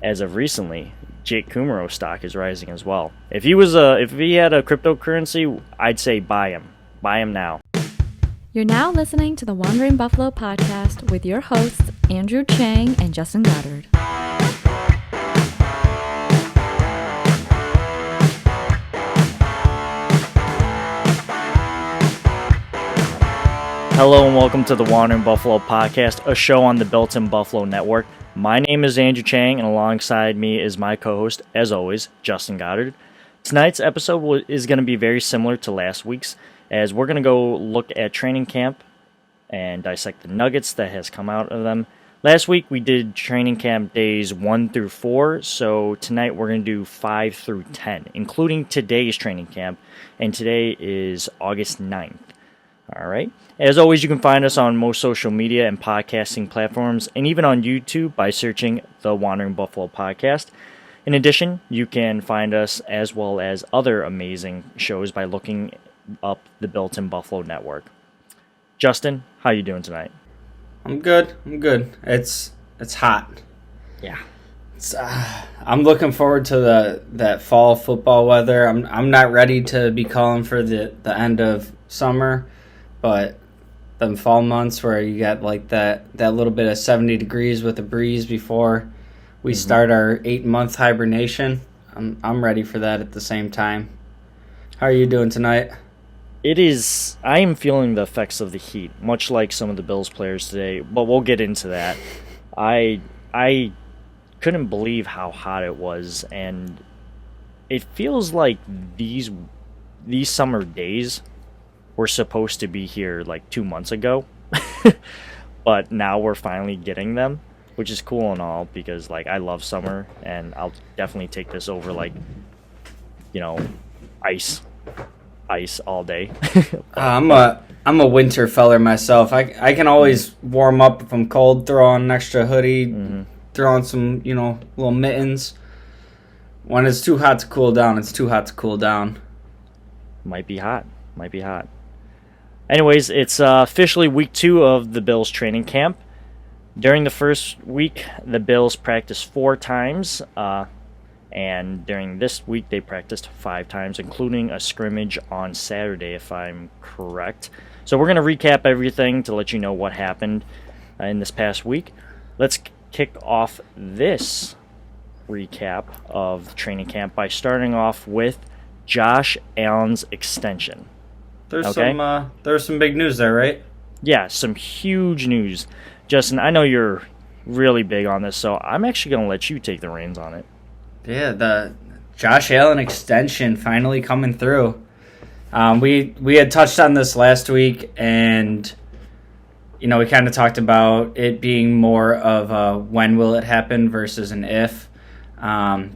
as of recently, Jake Kumaro stock is rising as well. If he had a cryptocurrency, I'd say buy him. Buy him now. You're now listening to the Wandering Buffalo podcast with your hosts, Andrew Chang and Justin Goddard. Hello and welcome to the Wandering Buffalo podcast, a show on the Built-in Buffalo Network. My name is Andrew Chang, and alongside me is my co-host, as always, Justin Goddard. Tonight's episode is going to be very similar to last week's, as we're going to go look at training camp and dissect the nuggets that has come out of them. Last week we did training camp days 1 through 4, so tonight we're going to do 5 through 10, including today's training camp, and today is August 9th. All right. As always, you can find us on most social media and podcasting platforms, and even on YouTube by searching the Wandering Buffalo Podcast. In addition, you can find us as well as other amazing shows by looking up the Built-in Buffalo Network. Justin, how you doing tonight? I'm good. It's hot. Yeah. I'm looking forward to that fall football weather. I'm not ready to be calling for the end of summer, but them fall months where you got like that little bit of 70 degrees with a breeze before we start our 8-month hibernation. I'm ready for that at the same time. How are you doing tonight? I am feeling the effects of the heat, much like some of the Bills players today, but we'll get into that. I couldn't believe how hot it was, and it feels like these summer days were supposed to be here like 2 months ago, but now we're finally getting them, which is cool and all because like I love summer and I'll definitely take this over like, ice all day. I'm a winter feller myself. I can always warm up if I'm cold, throw on an extra hoodie, throw on some, little mittens. When it's too hot to cool down, it's too hot to cool down. Might be hot. Anyways, it's officially week 2 of the Bills training camp. During the first week, the Bills practiced 4 times, and during this week they practiced 5 times, including a scrimmage on Saturday, if I'm correct. So we're going to recap everything to let you know what happened in this past week. Let's kick off this recap of training camp by starting off with Josh Allen's extension. There's some big news there, right? Yeah, some huge news. Justin, I know you're really big on this, so I'm actually going to let you take the reins on it. Yeah, the Josh Allen extension finally coming through. We had touched on this last week, and we kind of talked about it being more of a when will it happen versus an if. And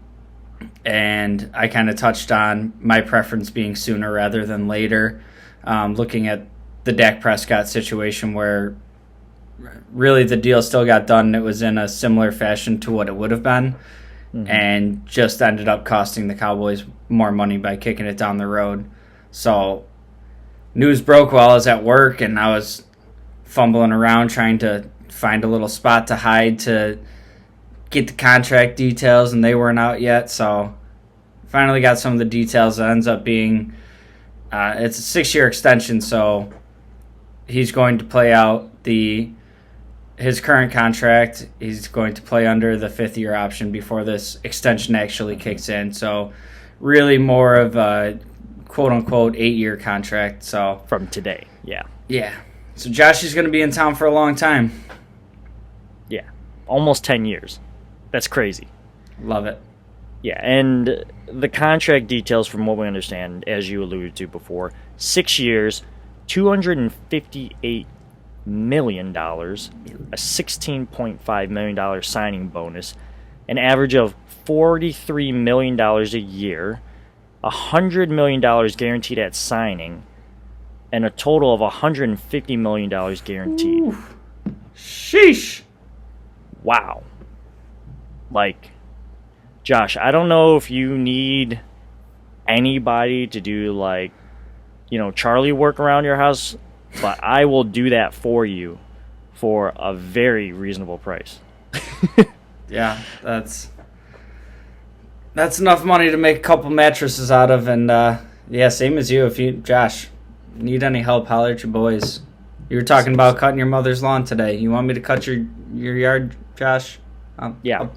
I kind of touched on my preference being sooner rather than later. Looking at the Dak Prescott situation where really the deal still got done and it was in a similar fashion to what it would have been and just ended up costing the Cowboys more money by kicking it down the road. So news broke while I was at work and I was fumbling around trying to find a little spot to hide to get the contract details, and they weren't out yet. So finally got some of the details. It ends up being it's a 6-year extension, so he's going to play out his current contract. He's going to play under the 5th-year option before this extension actually kicks in. So really more of a quote-unquote 8-year contract. So From today, yeah. Yeah. So Josh is going to be in town for a long time. Yeah, almost 10 years. That's crazy. Love it. Yeah, and the contract details, from what we understand, as you alluded to before, 6 years, $258 million, a $16.5 million signing bonus, an average of $43 million a year, $100 million guaranteed at signing, and a total of $150 million guaranteed. Ooh. Sheesh. Wow. Like, Josh, I don't know if you need anybody to do, like, Charlie work around your house, but I will do that for you for a very reasonable price. Yeah, that's That's enough money to make a couple mattresses out of, and yeah, same as you. If you, Josh, need any help, holler at your boys. You were talking about cutting your mother's lawn today. You want me to cut your yard, Josh? Yeah.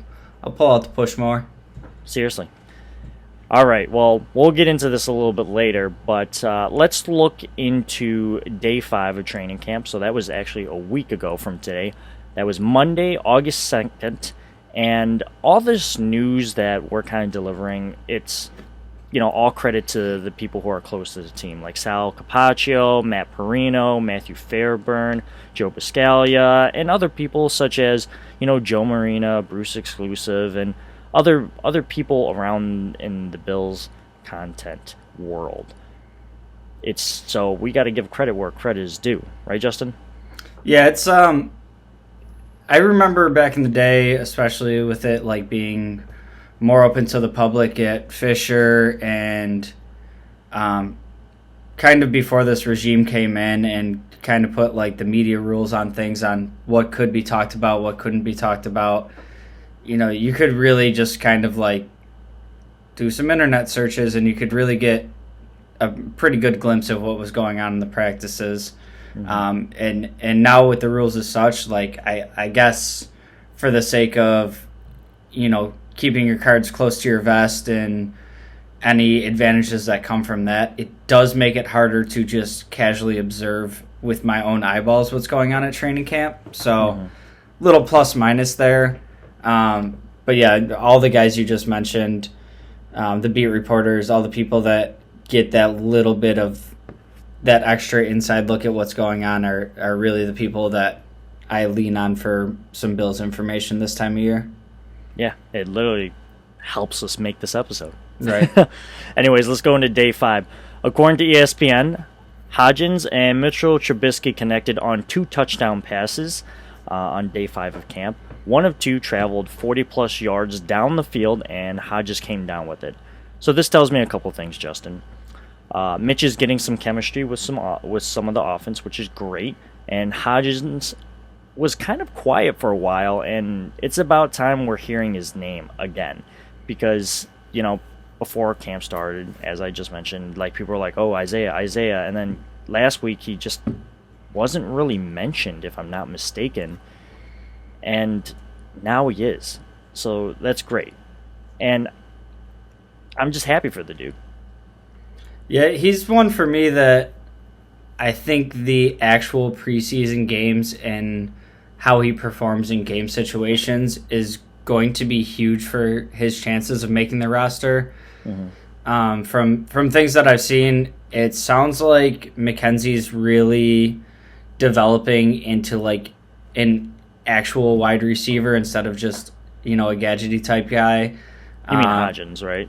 I'll pull out the push mower. Seriously. All right, well, we'll get into this a little bit later, but let's look into day 5 of training camp. So that was actually a week ago from today. That was Monday, August 2nd, and all this news that we're kind of delivering, it's, all credit to the people who are close to the team, like Sal Capaccio, Matt Perino, Matthew Fairburn, Joe Biscaglia, and other people such as, Joe Marina, Bruce Exclusive, and other people around in the Bills content world. So we got to give credit where credit is due, right, Justin? Yeah, it's I remember back in the day, especially with it like being more open to the public at Fisher and kind of before this regime came in and kind of put like the media rules on things on what could be talked about, what couldn't be talked about. You could really just kind of like do some internet searches and you could really get a pretty good glimpse of what was going on in the practices. Mm-hmm. And now with the rules as such, like I guess for the sake of, keeping your cards close to your vest and any advantages that come from that, it does make it harder to just casually observe with my own eyeballs what's going on at training camp. So little plus minus there. But yeah, all the guys you just mentioned, the beat reporters, all the people that get that little bit of that extra inside look at what's going on are really the people that I lean on for some Bills information this time of year. Yeah, it literally helps us make this episode. Right. Anyways, let's go into day 5. According to ESPN, Hodgins and Mitchell Trubisky connected on 2 touchdown passes on day 5 of camp. One of 2 traveled 40-plus yards down the field, and Hodges came down with it. So this tells me a couple things, Justin. Mitch is getting some chemistry with some of the offense, which is great. And Hodgins was kind of quiet for a while, and it's about time we're hearing his name again. Because, before camp started, as I just mentioned, like people were like, oh, Isaiah. And then last week he just wasn't really mentioned, if I'm not mistaken. And now he is. So that's great. And I'm just happy for the dude. Yeah, he's one for me that I think the actual preseason games and how he performs in game situations is going to be huge for his chances of making the roster. Mm-hmm. From things that I've seen, it sounds like McKenzie's really developing into like an actual wide receiver instead of just, a gadgety type guy. You mean Hodgins, right?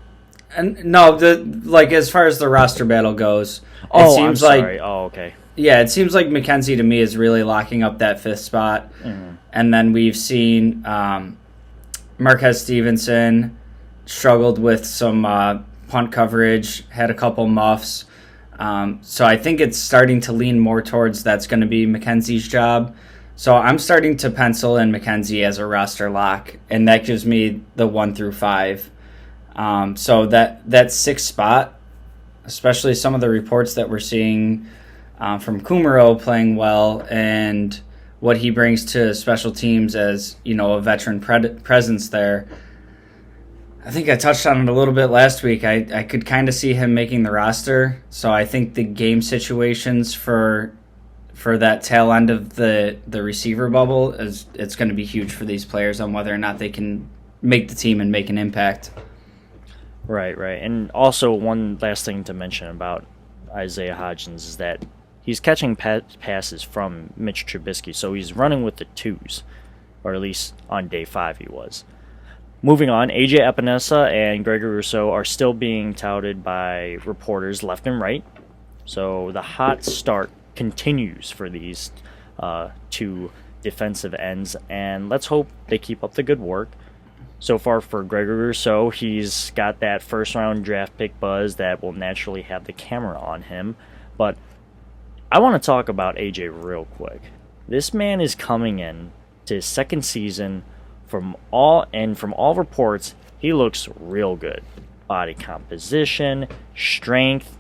And no, as far as the roster battle goes, it seems I'm sorry. Oh, okay. Yeah, it seems like McKenzie to me is really locking up that 5th spot. Mm-hmm. And then we've seen Marquez Stevenson struggled with some punt coverage, had a couple muffs. So I think it's starting to lean more towards that's going to be McKenzie's job. So I'm starting to pencil in McKenzie as a roster lock, and that gives me the 1 through 5. So that 6th spot, especially some of the reports that we're seeing from Kumaro playing well and what he brings to special teams as, a veteran presence there. I think I touched on it a little bit last week. I could kind of see him making the roster. So I think the game situations for that tail end of the receiver bubble it's going to be huge for these players on whether or not they can make the team and make an impact. Right. And also one last thing to mention about Isaiah Hodgins is that he's catching passes from Mitch Trubisky, so he's running with the 2s, or at least on day 5 he was. Moving on, AJ Epinesa and Gregory Rousseau are still being touted by reporters left and right, so the hot start continues for these 2 defensive ends, and let's hope they keep up the good work. So far for Gregory Rousseau, he's got that first-round draft pick buzz that will naturally have the camera on him. But I want to talk about AJ real quick. This man is coming in to his 2nd season. From all reports, he looks real good. Body composition, strength,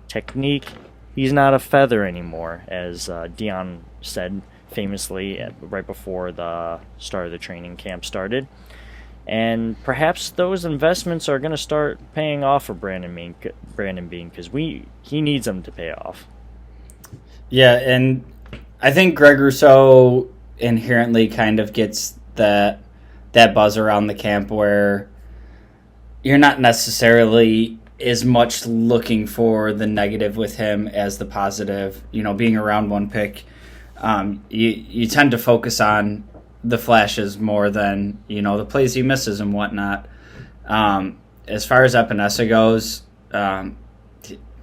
technique. He's not a feather anymore, as Dion said famously right before the start of the training camp started. And perhaps those investments are going to start paying off for Brandon Beane because he needs them to pay off. Yeah, and I think Greg Rousseau inherently kind of gets that buzz around the camp where you're not necessarily as much looking for the negative with him as the positive. Being around one pick, you tend to focus on the flashes more than the plays he misses and whatnot. As far as Epinesa goes,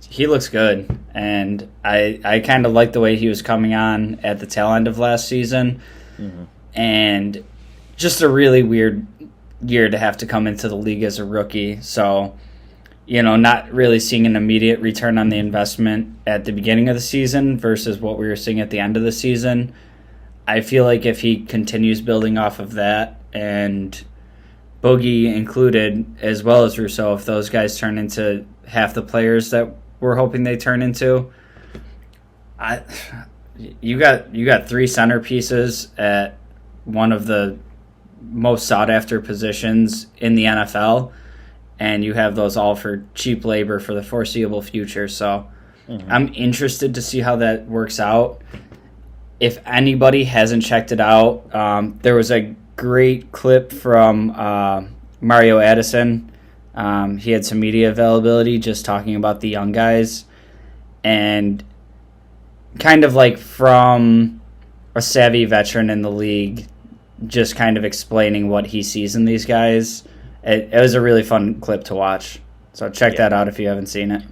he looks good, and I kind of like the way he was coming on at the tail end of last season. Mm-hmm. And just a really weird year to have to come into the league as a rookie. So, not really seeing an immediate return on the investment at the beginning of the season versus what we were seeing at the end of the season. I feel like if he continues building off of that, and Boogie included, as well as Rousseau, if those guys turn into half the players that we're hoping they turn into, you got three centerpieces at one of the most sought after positions in the NFL, and you have those all for cheap labor for the foreseeable future. So I'm interested to see how that works out. If anybody hasn't checked it out, there was a great clip from Mario Addison. He had some media availability just talking about the young guys, and kind of like from a savvy veteran in the league, just kind of explaining what he sees in these guys. It was a really fun clip to watch. So check that out if you haven't seen it.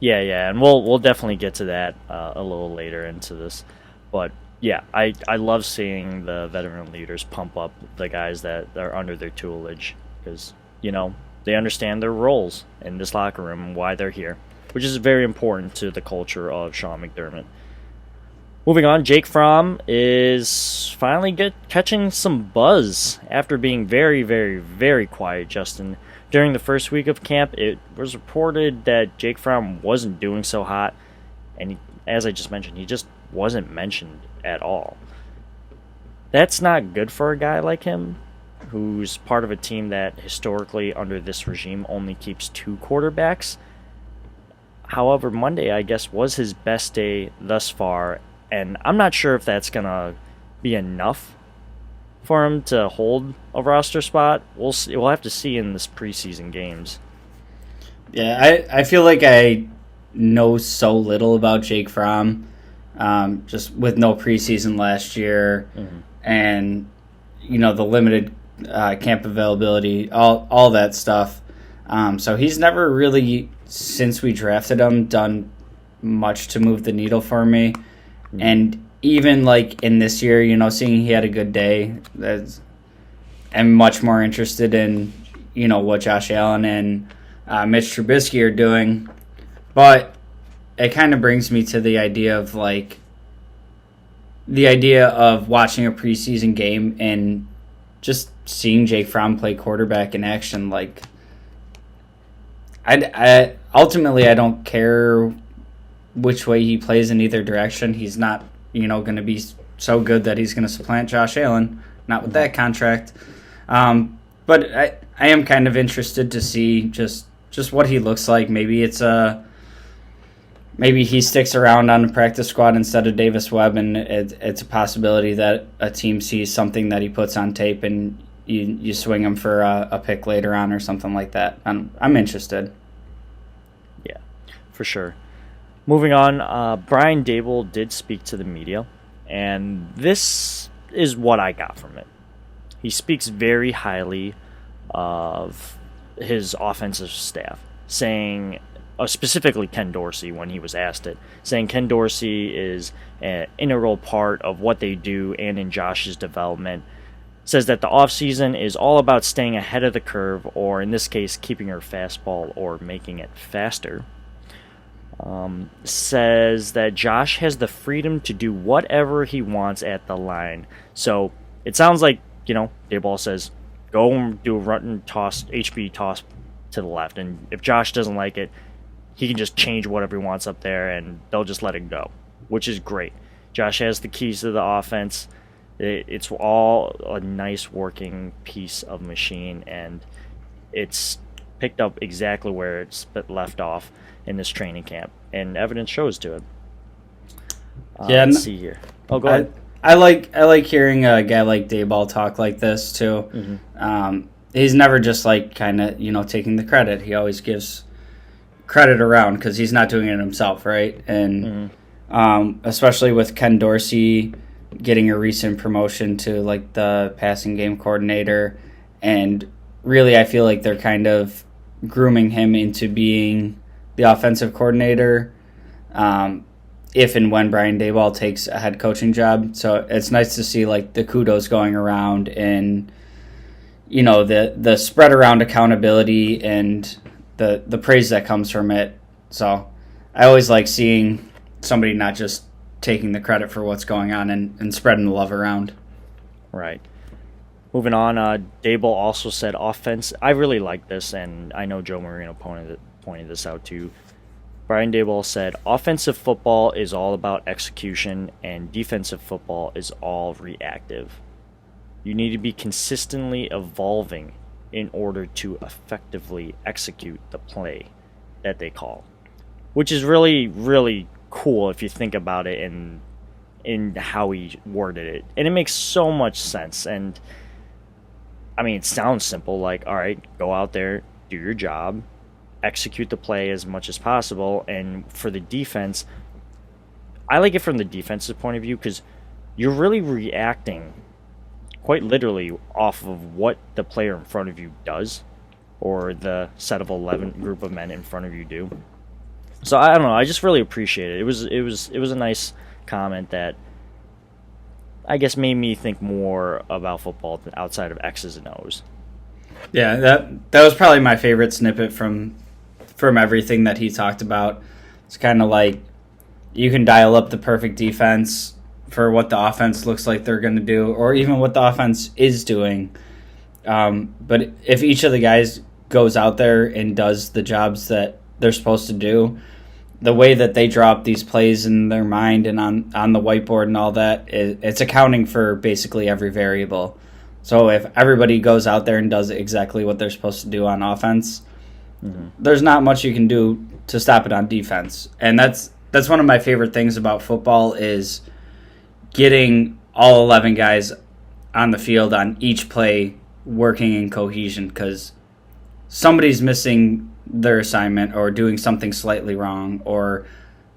Yeah, and we'll definitely get to that a little later into this. But yeah, I love seeing the veteran leaders pump up the guys that are under their tutelage because, they understand their roles in this locker room and why they're here, which is very important to the culture of Sean McDermott. Moving on, Jake Fromm is finally catching some buzz after being very, very, very quiet, Justin. During the first week of camp, it was reported that Jake Fromm wasn't doing so hot, and as I just mentioned, he just wasn't mentioned at all. That's not good for a guy like him, who's part of a team that historically under this regime only keeps two quarterbacks. However, Monday, I guess, was his best day thus far, and I'm not sure if that's going to be enough for him to hold a roster spot. We'll see. We'll have to see in this preseason games. Yeah, I feel like I know so little about Jake Fromm, just with no preseason last year, and the limited camp availability, all that stuff. So he's never really, since we drafted him, done much to move the needle for me. And even like in this year, seeing he had a good day, I'm much more interested in, what Josh Allen and Mitch Trubisky are doing. But it kind of brings me to the idea of watching a preseason game and just seeing Jake Fromm play quarterback in action. I ultimately I don't care which way he plays in either direction. He's not, going to be so good that he's going to supplant Josh Allen. Not with that contract. But I am kind of interested to see just what he looks like. Maybe maybe he sticks around on the practice squad instead of Davis Webb, and it's a possibility that a team sees something that he puts on tape and you swing him for a pick later on or something like that. I'm interested. Yeah, for sure. Moving on, Brian Dable did speak to the media, and this is what I got from it. He speaks very highly of his offensive staff, saying, specifically Ken Dorsey when he was asked it, saying Ken Dorsey is an integral part of what they do and in Josh's development. Says that the offseason is all about staying ahead of the curve, or in this case, keeping her fastball or making it faster. Says that Josh has the freedom to do whatever he wants at the line. So it sounds like, Dayball says, go and do a run and toss, HB toss to the left. And if Josh doesn't like it, he can just change whatever he wants up there, and they'll just let it go, which is great. Josh has the keys to the offense. It's all a nice working piece of machine, and it's picked up exactly where it's left off in this training camp, and evidence shows to it. Let's see here. Oh, go ahead. I like hearing a guy like Daboll talk like this too. Mm-hmm. He's never just like kind of taking the credit. He always gives credit around because he's not doing it himself, right? And especially with Ken Dorsey getting a recent promotion to like the passing game coordinator, and really I feel like they're kind of grooming him into being the offensive coordinator if and when Brian Daboll takes a head coaching job. So it's nice to see like the kudos going around, and the spread around accountability and the praise that comes from it. So I always like seeing somebody not just taking the credit for what's going on and spreading the love around. Right. Moving on, Daboll also said offense. I really like this, and I know Joe Marino pointed this out too. Brian Daboll said, offensive football is all about execution, and defensive football is all reactive. You need to be consistently evolving in order to effectively execute the play that they call, which is really, really cool if you think about it in how he worded it. And it makes so much sense. And I mean, it sounds simple, like, all right, go out there, do your job, execute the play as much as possible. And for the defense, I like it from the defensive point of view because you're really reacting quite literally off of what the player in front of you does, or the set of 11 group of men in front of you do. So I don't know, I just really appreciate it. It was a nice comment that I guess made me think more about football outside of X's and O's. Yeah, that was probably my favorite snippet from everything that he talked about. It's kind of like you can dial up the perfect defense for what the offense looks like they're going to do, or even what the offense is doing. But if each of the guys goes out there and does the jobs that they're supposed to do, the way that they drop these plays in their mind and on the whiteboard and all that, it's accounting for basically every variable. So if everybody goes out there and does exactly what they're supposed to do on offense, there's not much you can do to stop it on defense. And that's one of my favorite things about football is getting all 11 guys on the field on each play working in cohesion, because somebody's missing their assignment or doing something slightly wrong or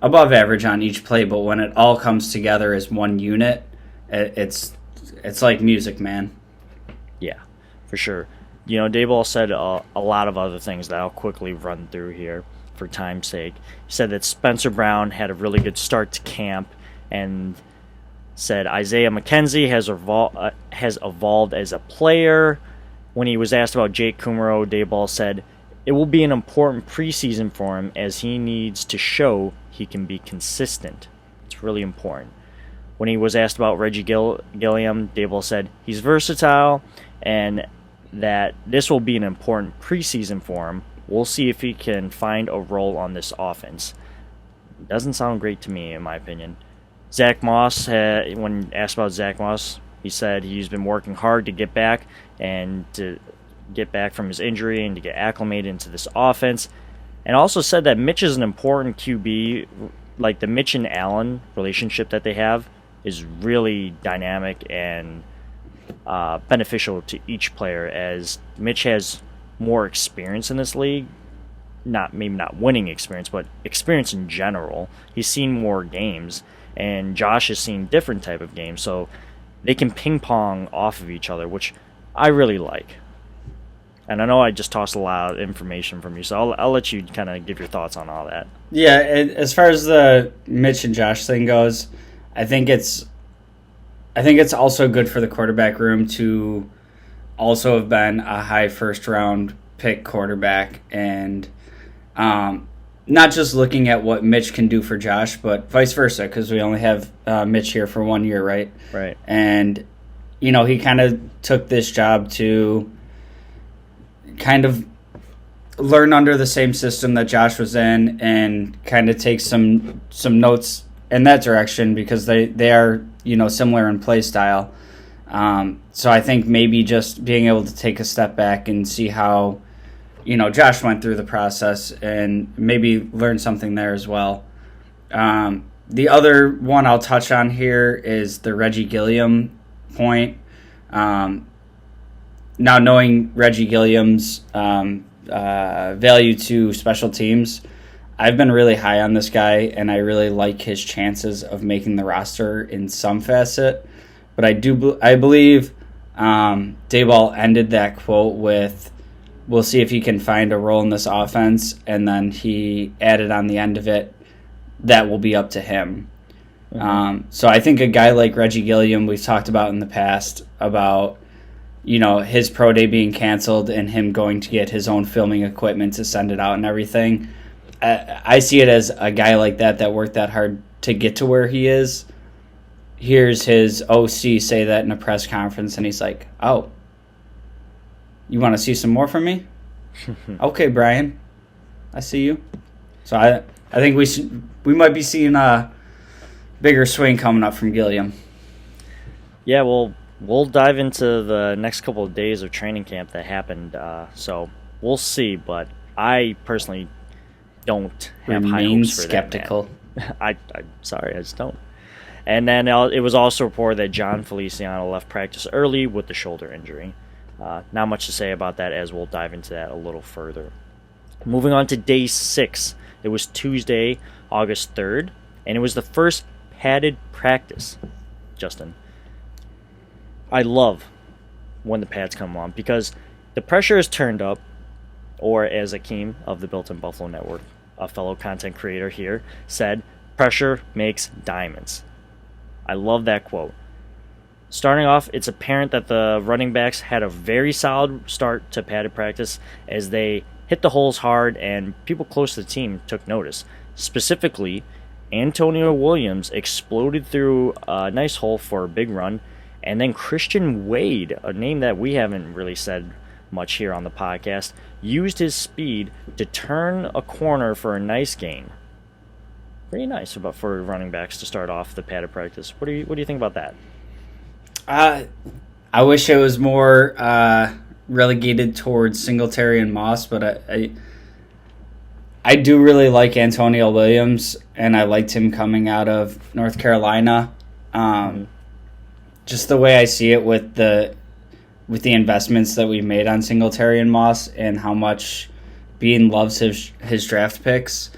above average on each play, but when it all comes together as one unit, it's like music, man. Yeah, for sure. Daboll said a lot of other things that I'll quickly run through here for time's sake. He said that Spencer Brown had a really good start to camp, and said Isaiah McKenzie has evolved as a player. When he was asked about Jake Kumaro, Daboll said, it will be an important preseason for him as he needs to show he can be consistent. It's really important. When he was asked about Reggie Gilliam, Daboll said he's versatile and that this will be an important preseason for him. We'll see if he can find a role on this offense. Doesn't sound great to me, in my opinion. Zach Moss, when asked about Zach Moss, he said he's been working hard to get back from his injury and to get acclimated into this offense. And also said that Mitch is an important QB. Like the Mitch and Allen relationship that they have is really dynamic and beneficial to each player, as Mitch has more experience in this league. Maybe not winning experience, but experience in general. He's seen more games, and Josh has seen different type of games, so they can ping pong off of each other, which I really like. And I know I just tossed a lot of information from you, so I'll let you kind of give your thoughts on all that. Yeah, as far as the Mitch and Josh thing goes, I think it's also good for the quarterback room to also have been a high first round pick quarterback, and not just looking at what Mitch can do for Josh, but vice versa, because we only have Mitch here for 1 year, right? Right. And he kind of took this job to kind of learn under the same system that Josh was in and kind of take some notes in that direction because they are, similar in play style. So I think maybe just being able to take a step back and see how, Josh went through the process and maybe learn something there as well. The other one I'll touch on here is the Reggie Gilliam point. Now knowing Reggie Gilliam's value to special teams, I've been really high on this guy, and I really like his chances of making the roster in some facet. But I believe Dayball ended that quote with, "We'll see if he can find a role in this offense," and then he added on the end of it, "That will be up to him." So I think a guy like Reggie Gilliam, we've talked about in the past about, his pro day being canceled and him going to get his own filming equipment to send it out and everything. I see it as a guy like that worked that hard to get to where he is. Hears his OC say that in a press conference, and he's like, "Oh, you want to see some more from me? Okay, Brian, I see you." So I think we might be seeing a bigger swing coming up from Gilliam. Yeah, well, we'll dive into the next couple of days of training camp that happened, so we'll see. But I personally don't have high hopes for skeptical. That, man. I'm sorry, I just don't. And then it was also reported that Jon Felicano left practice early with the shoulder injury. Not much to say about that, as we'll dive into that a little further. Moving on to day 6. It was Tuesday, August 3rd, and it was the first padded practice. Justin, I love when the pads come on because the pressure is turned up, or as Akeem of the Built in Buffalo Network, a fellow content creator here, said, "Pressure makes diamonds." I love that quote. Starting off, it's apparent that the running backs had a very solid start to padded practice as they hit the holes hard and people close to the team took notice. Specifically, Antonio Williams exploded through a nice hole for a big run, and then Christian Wade, a name that we haven't really said much here on the podcast, used his speed to turn a corner for a nice gain. Pretty nice for running backs to start off the padded practice. What do you think about that? I wish it was more relegated towards Singletary and Moss, but I do really like Antonio Williams, and I liked him coming out of North Carolina. Just the way I see it with the investments that we've made on Singletary and Moss and how much Bean loves his draft picks,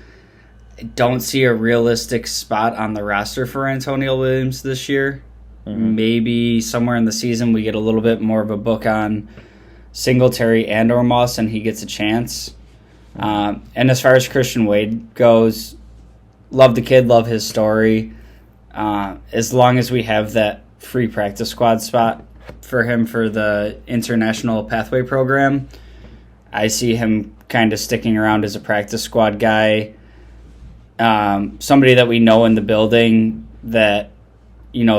I don't see a realistic spot on the roster for Antonio Williams this year. Maybe somewhere in the season we get a little bit more of a book on Singletary and or Moss and he gets a chance. And as far as Christian Wade goes, love the kid, love his story. As long as we have that free practice squad spot for him for the International Pathway Program, I see him kind of sticking around as a practice squad guy. Somebody that we know in the building that,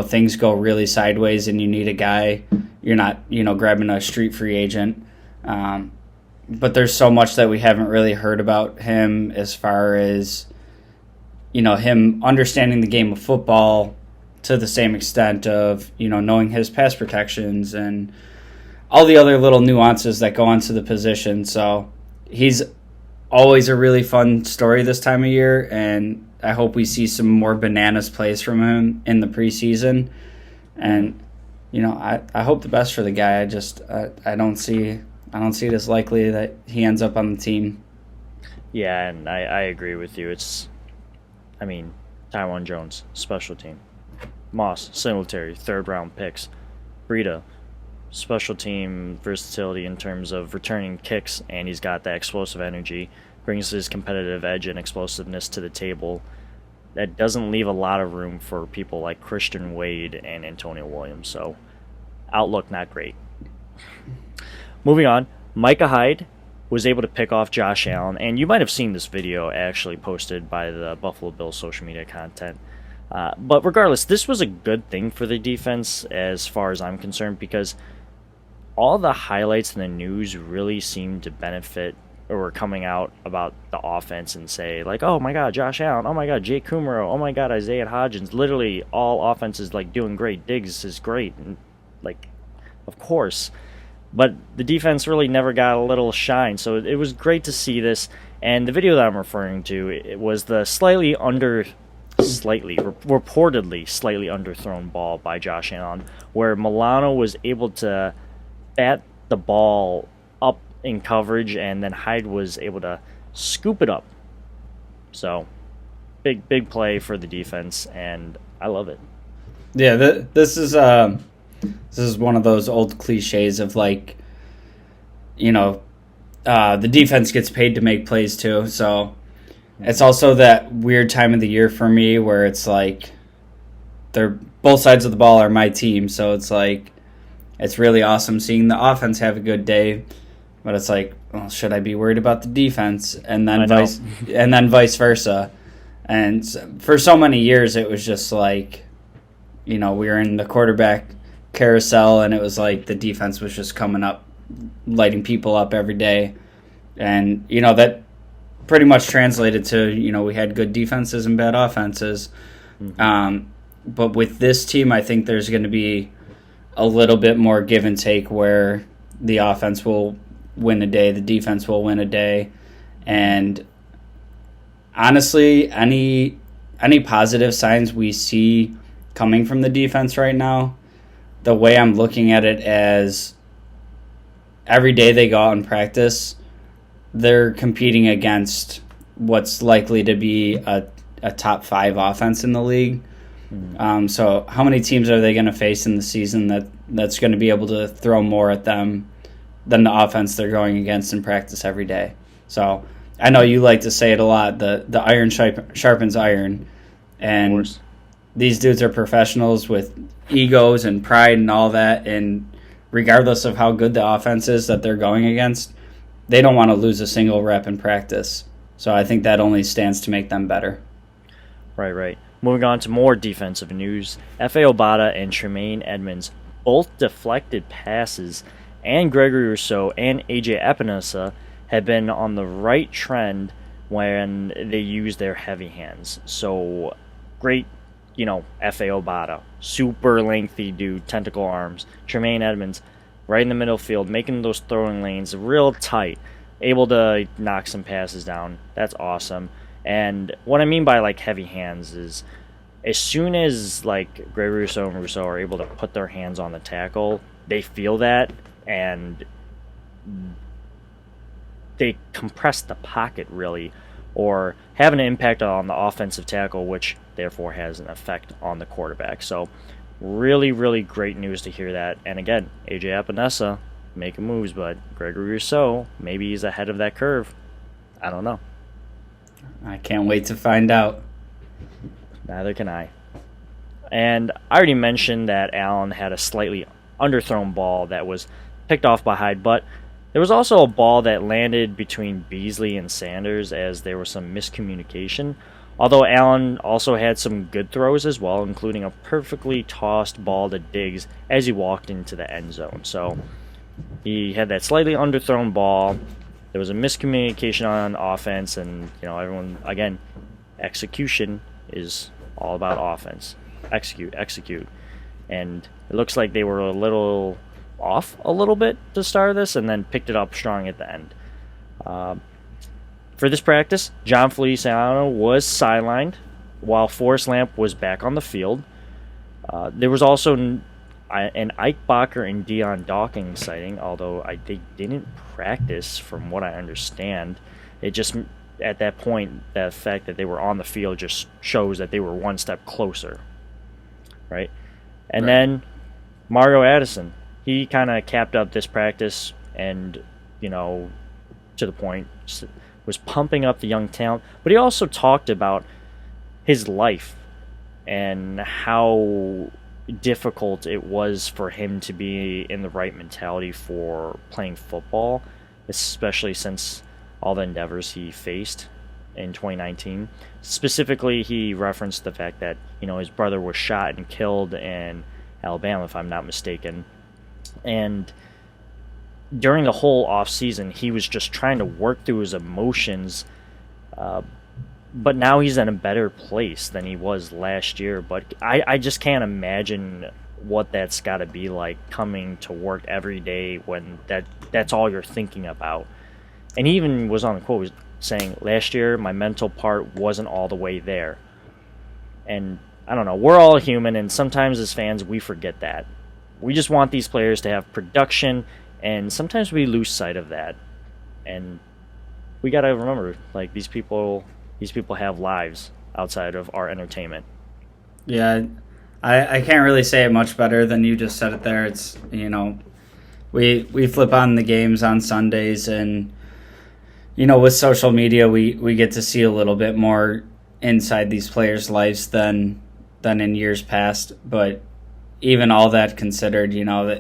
things go really sideways and you need a guy. You're not, grabbing a street free agent. But there's so much that we haven't really heard about him as far as, him understanding the game of football to the same extent of, knowing his pass protections and all the other little nuances that go into the position. So he's always a really fun story this time of year, and I hope we see some more bananas plays from him in the preseason. And, I hope the best for the guy. I don't see it as likely that he ends up on the team. Yeah, and I agree with you. Tywan Jones, special team. Moss, Singletary, third-round picks. Breida, special team versatility in terms of returning kicks, and he's got that explosive energy, brings his competitive edge and explosiveness to the table. That doesn't leave a lot of room for people like Christian Wade and Antonio Williams, so outlook not great. Moving on, Micah Hyde was able to pick off Josh Allen, and you might have seen this video actually posted by the Buffalo Bills social media content. But regardless, this was a good thing for the defense as far as I'm concerned, because all the highlights in the news really seem to benefit or were coming out about the offense and say, like, oh my God, Josh Allen, oh my God, Jake Kumaro, oh my God, Isaiah Hodgins. Literally all offenses like doing great. Diggs is great. And, like, of course. But the defense really never got a little shine. So it was great to see this. And the video that I'm referring to, it was the reportedly slightly underthrown ball by Josh Allen, where Milano was able to bat the ball up in coverage, and then Hyde was able to scoop it up. So, big play for the defense, and I love it. Yeah, this is one of those old cliches of, like, you know, the defense gets paid to make plays too. So it's also that weird time of the year for me where it's like both sides of the ball are my team. So it's like it's really awesome seeing the offense have a good day. But it's like, well, should I be worried about the defense? And then vice versa. And for so many years, it was just like, you know, we were in the quarterback carousel, and it was like the defense was just coming up, lighting people up every day. And, you know, that pretty much translated to, you know, we had good defenses and bad offenses. Mm-hmm. But with this team, I think there's going to be a little bit more give and take where the offense will win a day, the defense will win a day. And honestly, any positive signs we see coming from the defense right now, the way I'm looking at it as every day they go out and practice, they're competing against what's likely to be a top 5 offense in the league. Mm-hmm. So how many teams are they going to face in the season that's going to be able to throw more at them than the offense they're going against in practice every day? So I know you like to say it a lot, the iron sharpens iron. And these dudes are professionals with egos and pride and all that. And regardless of how good the offense is that they're going against, they don't want to lose a single rep in practice. So I think that only stands to make them better. Right. Moving on to more defensive news, F.A. Obata and Tremaine Edmonds both deflected passes, and Gregory Rousseau and A.J. Epinesa have been on the right trend when they use their heavy hands. So great, you know, F.A. Obata, super lengthy dude, tentacle arms. Tremaine Edmonds, right in the middle field, making those throwing lanes real tight, able to knock some passes down. That's awesome. And what I mean by, like, heavy hands is as soon as, like, Gregory Rousseau and Rousseau are able to put their hands on the tackle, they feel that, and they compress the pocket, really, or have an impact on the offensive tackle, which therefore has an effect on the quarterback. So really, really great news to hear that. And again, A.J. Epinesa making moves, but Gregory Rousseau, maybe he's ahead of that curve. I don't know. I can't wait to find out. Neither can I. And I already mentioned that Allen had a slightly underthrown ball that was picked off by Hyde, but there was also a ball that landed between Beasley and Sanders as there was some miscommunication. Although Allen also had some good throws as well, including a perfectly tossed ball to Diggs as he walked into the end zone. So he had that slightly underthrown ball. There was a miscommunication on offense, and, you know, everyone, again, execution is all about offense. Execute. And it looks like they were a little off a little bit to start this and then picked it up strong at the end. For this practice, Jon Felicano was sidelined while Forrest Lamp was back on the field. There was also an Ike Boettger and Dion Dawkins sighting, although they didn't practice from what I understand. It just, at that point, the fact that they were on the field just shows that they were one step closer, right? And then Mario Addison, he kind of capped up this practice and, you know, to the point, was pumping up the young talent. But he also talked about his life and how difficult it was for him to be in the right mentality for playing football, especially since all the endeavors he faced in 2019. Specifically, he referenced the fact that, you know, his brother was shot and killed in Alabama, if I'm not mistaken. And during the whole offseason, he was just trying to work through his emotions. But now he's in a better place than he was last year. But I just can't imagine what that's got to be like coming to work every day when that's all you're thinking about. And he even was on the quote saying, last year my mental part wasn't all the way there. And I don't know, we're all human, and sometimes as fans we forget that. We just want these players to have production, and sometimes we lose sight of that. And we got to remember, like, these people have lives outside of our entertainment. Yeah, I can't really say it much better than you just said it there. It's, we flip on the games on Sundays, and, with social media, we get to see a little bit more inside these players' lives than in years past. But even all that considered,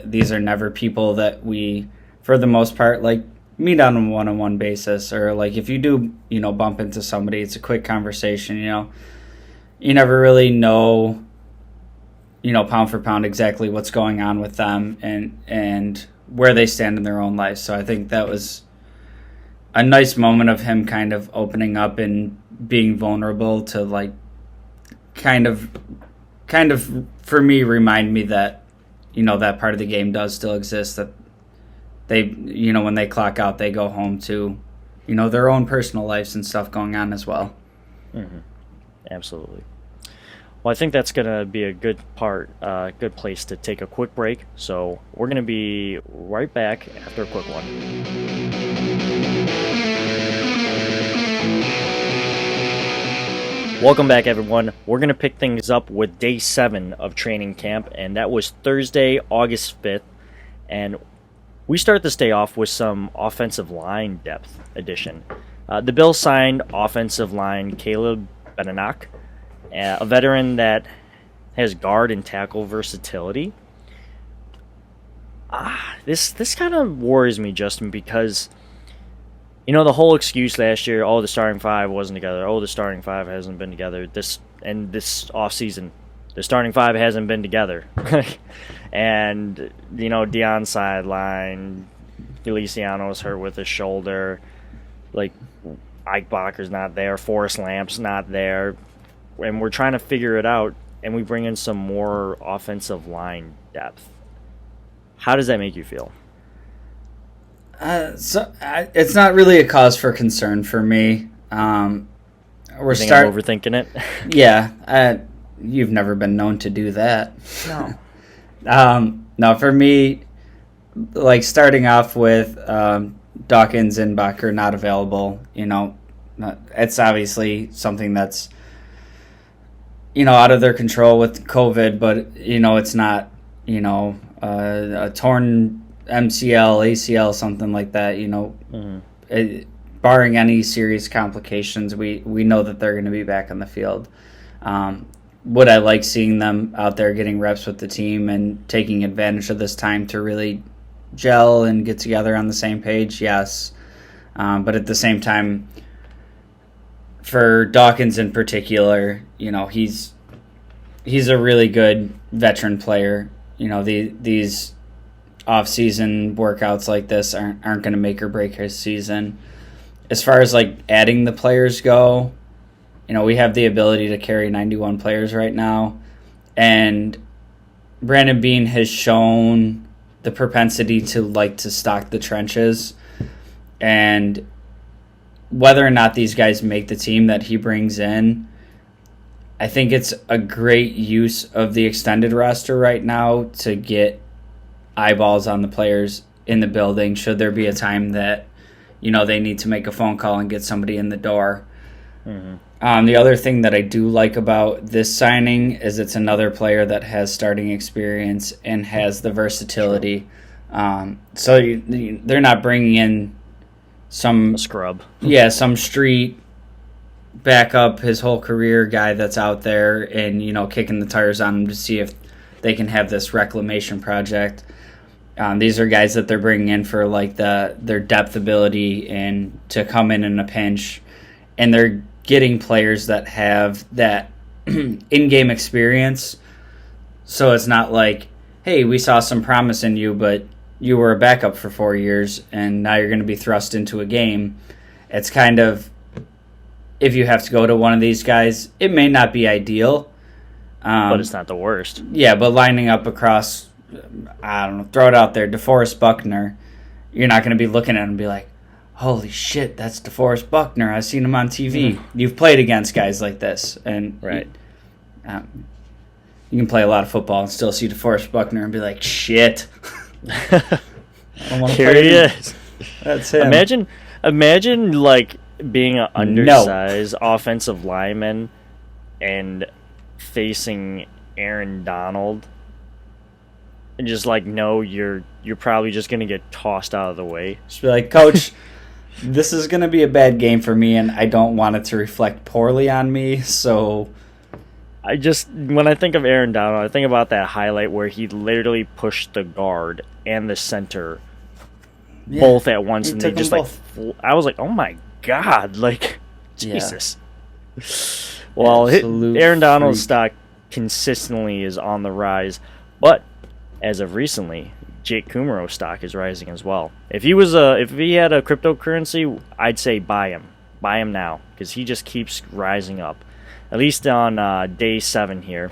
these are never people that we, for the most part, like, meet on a one-on-one basis, or like if you do, bump into somebody, it's a quick conversation. You never really know, pound for pound exactly what's going on with them and where they stand in their own life. So I think that was a nice moment of him kind of opening up and being vulnerable to, like, kind of for me, remind me that, that part of the game does still exist, that they, when they clock out, they go home to, their own personal lives and stuff going on as well. Mm-hmm. Absolutely. Well, I think that's going to be a good place to take a quick break. So we're going to be right back after a quick one. Welcome back, everyone. We're going to pick things up with day 7 of training camp, and that was Thursday, August 5th. And we start this day off with some offensive line depth addition. The Bills signed offensive line Caleb Benenoch, a veteran that has guard and tackle versatility. This kind of worries me, Justin, because the whole excuse last year, the starting 5 wasn't together. The starting 5 hasn't been together. This offseason, the starting 5 hasn't been together. And, Dion sideline, Feliciano's hurt with his shoulder. Like, Ike Boettger's not there. Forrest Lamp's not there. And we're trying to figure it out, and we bring in some more offensive line depth. How does that make you feel? It's not really a cause for concern for me. I'm overthinking it? Yeah. You've never been known to do that. No. No, for me, like, starting off with Dawkins and Boettger not available, it's obviously something that's, out of their control with COVID, but, it's not, a torn MCL, ACL, something like that, barring any serious complications, we know that they're going to be back on the field. Would I like seeing them out there getting reps with the team and taking advantage of this time to really gel and get together on the same page? Yes. But at the same time, for Dawkins in particular, he's a really good veteran player. These off-season workouts like this aren't going to make or break his season. As far as, like, adding the players go, we have the ability to carry 91 players right now, and Brandon Beane has shown the propensity to like to stock the trenches, and whether or not these guys make the team that he brings in, I think it's a great use of the extended roster right now to get eyeballs on the players in the building should there be a time that, they need to make a phone call and get somebody in the door. Mm-hmm. The other thing that I do like about this signing is it's another player that has starting experience and has the versatility. So they're not bringing in some scrub. Yeah, some street backup his whole career guy that's out there and, kicking the tires on him to see if they can have this reclamation project. These are guys that they're bringing in for, like, their depth ability and to come in a pinch. And they're getting players that have that in-game experience. So it's not like, hey, we saw some promise in you, but, you were a backup for 4 years and now you're going to be thrust into a game. It's kind of, if you have to go to one of these guys, it may not be ideal. But it's not the worst. Yeah, but lining up across, I don't know, throw it out there, DeForest Buckner, you're not going to be looking at him and be like, holy shit, that's DeForest Buckner. I've seen him on TV. Mm-hmm. You've played against guys like this. And right. You can play a lot of football and still see DeForest Buckner and be like, shit. I don't want to Here he is. That's him. Imagine like being an undersized offensive lineman and facing Aaron Donald and just like you're probably just gonna get tossed out of the way. Just be like, Coach, this is gonna be a bad game for me and I don't want it to reflect poorly on me, so when I think of Aaron Donald, I think about that highlight where he literally pushed the guard and the center both at once, and they just I was like, oh my god, like Jesus. Well, Aaron Donald's stock consistently is on the rise, but as of recently, Jake Kumerow's stock is rising as well. If he had a cryptocurrency, I'd say buy him now, because he just keeps rising up. At least on day 7 here.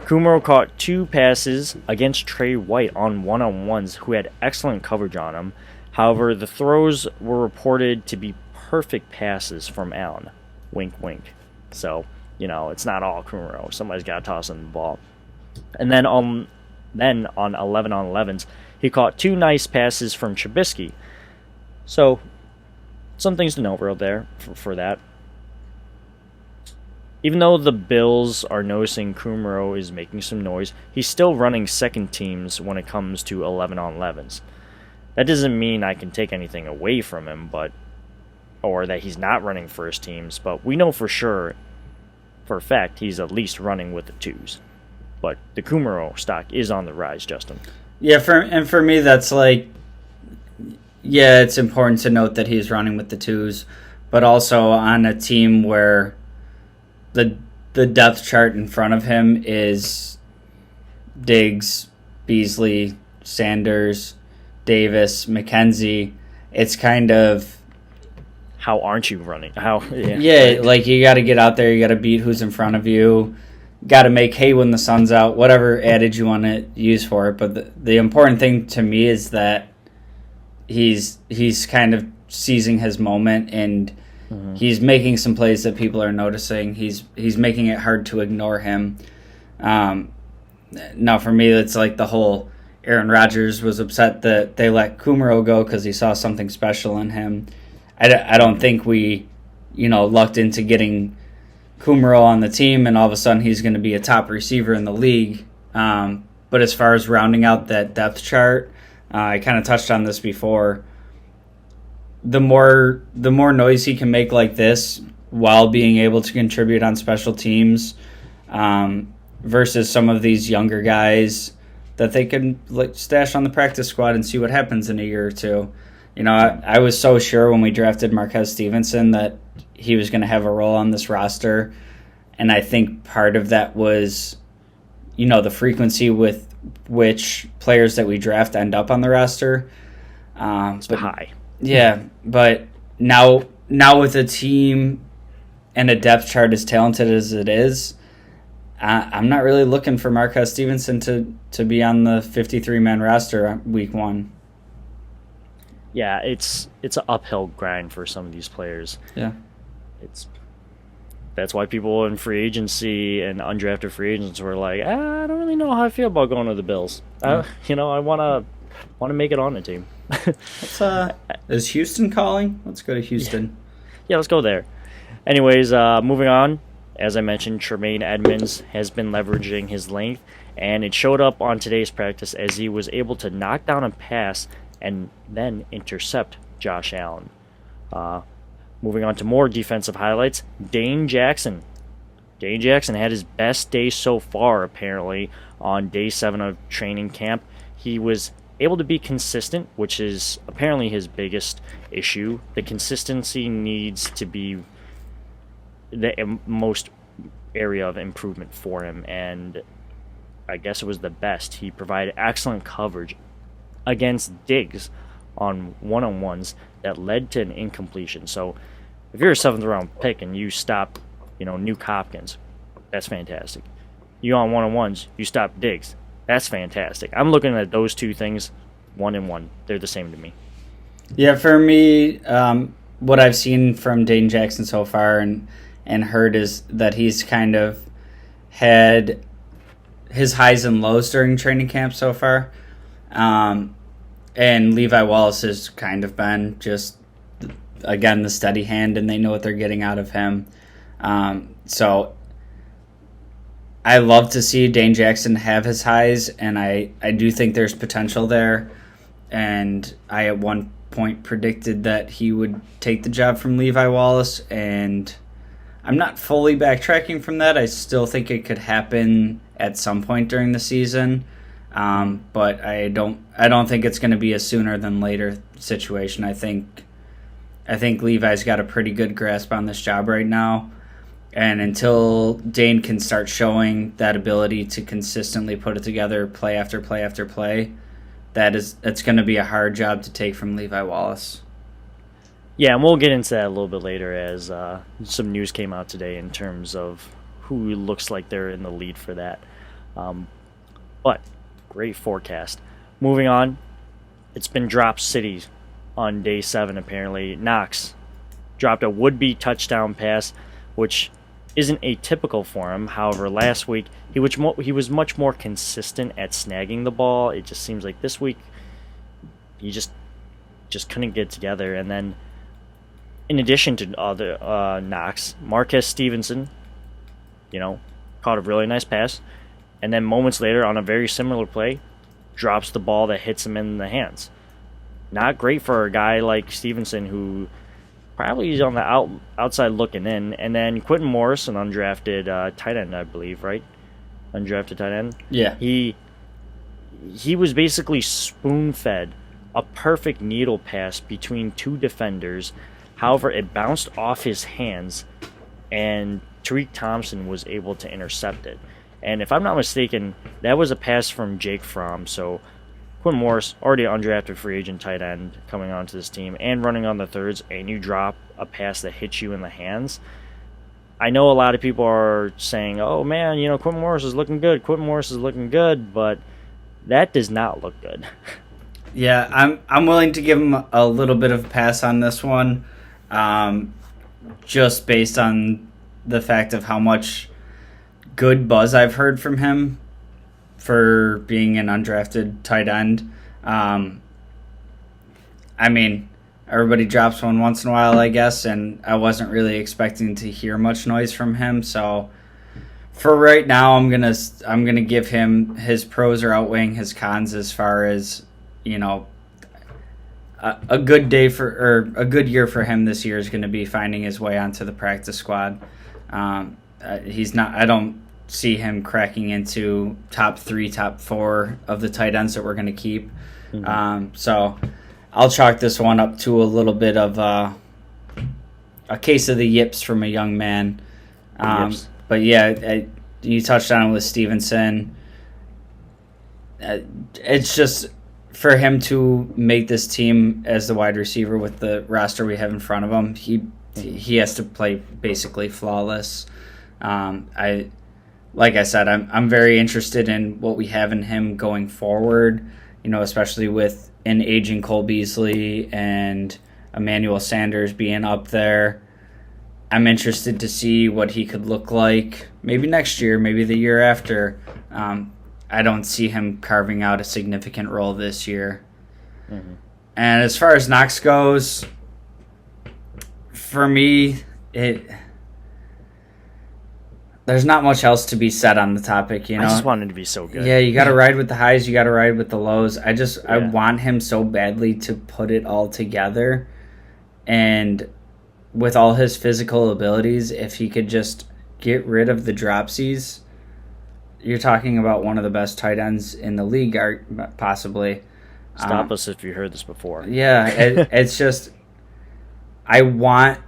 Kumerow caught 2 passes against Trey White on one-on-ones who had excellent coverage on him. However, the throws were reported to be perfect passes from Allen. Wink, wink. So, it's not all Kumerow. Somebody's got to toss him the ball. And then on 11-on-11s, he caught 2 nice passes from Trubisky. So, some things to note out there for that. Even though the Bills are noticing Kumerow is making some noise, he's still running second teams when it comes to 11-on-11s. That doesn't mean I can take anything away from him, or that he's not running first teams, but we know for a fact, he's at least running with the 2s. But the Kumerow stock is on the rise, Justin. Yeah, for me, that's like, yeah, it's important to note that he's running with the 2s, but also on a team where the depth chart in front of him is Diggs, Beasley, Sanders, Davis, McKenzie. It's kind of, how aren't you running? Like you got to get out there, you got to beat who's in front of you, got to make hay when the sun's out, whatever adage you want to use for it. But the important thing to me is that he's kind of seizing his moment, and he's making some plays that people are noticing. He's making it hard to ignore him. Now, for me, it's like the whole Aaron Rodgers was upset that they let Kumerow go because he saw something special in him. I don't think we, lucked into getting Kumerow on the team and all of a sudden he's going to be a top receiver in the league. But as far as rounding out that depth chart, I kind of touched on this before. The more noise he can make like this while being able to contribute on special teams, versus some of these younger guys that they could stash on the practice squad and see what happens in a year or two. I was so sure when we drafted Marquez Stevenson that he was going to have a role on this roster, and I think part of that was, the frequency with which players that we draft end up on the roster. It's high. Yeah, but now with a team and a depth chart as talented as it is, I'm not really looking for Marquez Stevenson to be on the 53-man roster week 1. Yeah, it's an uphill grind for some of these players. Yeah, that's why people in free agency and undrafted free agents were like, I don't really know how I feel about going to the Bills. I want to make it on the team. Is Houston calling? Let's go to Houston. Yeah, let's go there. Anyways, moving on. As I mentioned, Tremaine Edmonds has been leveraging his length, and it showed up on today's practice as he was able to knock down a pass and then intercept Josh Allen. Moving on to more defensive highlights, Dane Jackson. Dane Jackson had his best day so far, apparently, on day 7 of training camp. He was able to be consistent, which is apparently his biggest issue. The consistency needs to be the most area of improvement for him, and I guess it was the best. He provided excellent coverage against Diggs on one-on-ones that led to an incompletion. So if you're a 7th-round pick and you stop, Nuke Hopkins, that's fantastic. You on one-on-ones, you stop Diggs, that's fantastic. I'm looking at those two things 1-1. They're the same to me. Yeah, for me, what I've seen from Dane Jackson so far and heard is that he's kind of had his highs and lows during training camp so far. And Levi Wallace has kind of been just, again, the steady hand, and they know what they're getting out of him. So I love to see Dane Jackson have his highs, and I do think there's potential there. And I at one point predicted that he would take the job from Levi Wallace, and I'm not fully backtracking from that. I still think it could happen at some point during the season, but I don't think it's going to be a sooner than later situation. I think Levi's got a pretty good grasp on this job right now, and until Dane can start showing that ability to consistently put it together, play after play after play, it's going to be a hard job to take from Levi Wallace. Yeah, and we'll get into that a little bit later as some news came out today in terms of who looks like they're in the lead for that. But great forecast. Moving on, it's been drop city on day 7 apparently. Knox dropped a would-be touchdown pass, which isn't atypical for him. However, last week he was much more consistent at snagging the ball. It just seems like this week he just couldn't get together. And then in addition to other Knox, Marquez Stevenson, caught a really nice pass, and then moments later on a very similar play, drops the ball that hits him in the hands. Not great for a guy like Stevenson, who probably is on the outside looking in. And then Quentin Morris, an undrafted tight end, I believe, right? Undrafted tight end? Yeah. He was basically spoon-fed a perfect needle pass between two defenders. However, it bounced off his hands, and Tariq Thompson was able to intercept it. And if I'm not mistaken, that was a pass from Jake Fromm. So Quentin Morris, already an undrafted free agent tight end coming onto this team and running on the thirds, and you drop a pass that hits you in the hands. I know a lot of people are saying, oh man, Quentin Morris is looking good, but that does not look good. Yeah, I'm willing to give him a little bit of a pass on this one, just based on the fact of how much good buzz I've heard from him for being an undrafted tight end. Everybody drops one once in a while, I guess, and I wasn't really expecting to hear much noise from him. So for right now, I'm gonna give him his pros are outweighing his cons as far as a good year for him this year is going to be finding his way onto the practice squad. He's not. I don't see him cracking into top 3, top 4 of the tight ends that we're going to keep. Mm-hmm. So I'll chalk this one up to a little bit of a case of the yips from a young man. But yeah, you touched on it with Stevenson. It's just for him to make this team as the wide receiver with the roster we have in front of him, he has to play basically flawless. Like I said, I'm very interested in what we have in him going forward, especially with an aging Cole Beasley and Emmanuel Sanders being up there. I'm interested to see what he could look like maybe next year, maybe the year after. I don't see him carving out a significant role this year. Mm-hmm. And as far as Knox goes, for me, there's not much else to be said on the topic, I just want him to be so good. Yeah, you got to ride with the highs, you got to ride with the lows. I want him so badly to put it all together. And with all his physical abilities, if he could just get rid of the dropsies, you're talking about one of the best tight ends in the league, possibly. Stop us if you heard this before. Yeah, it's just I want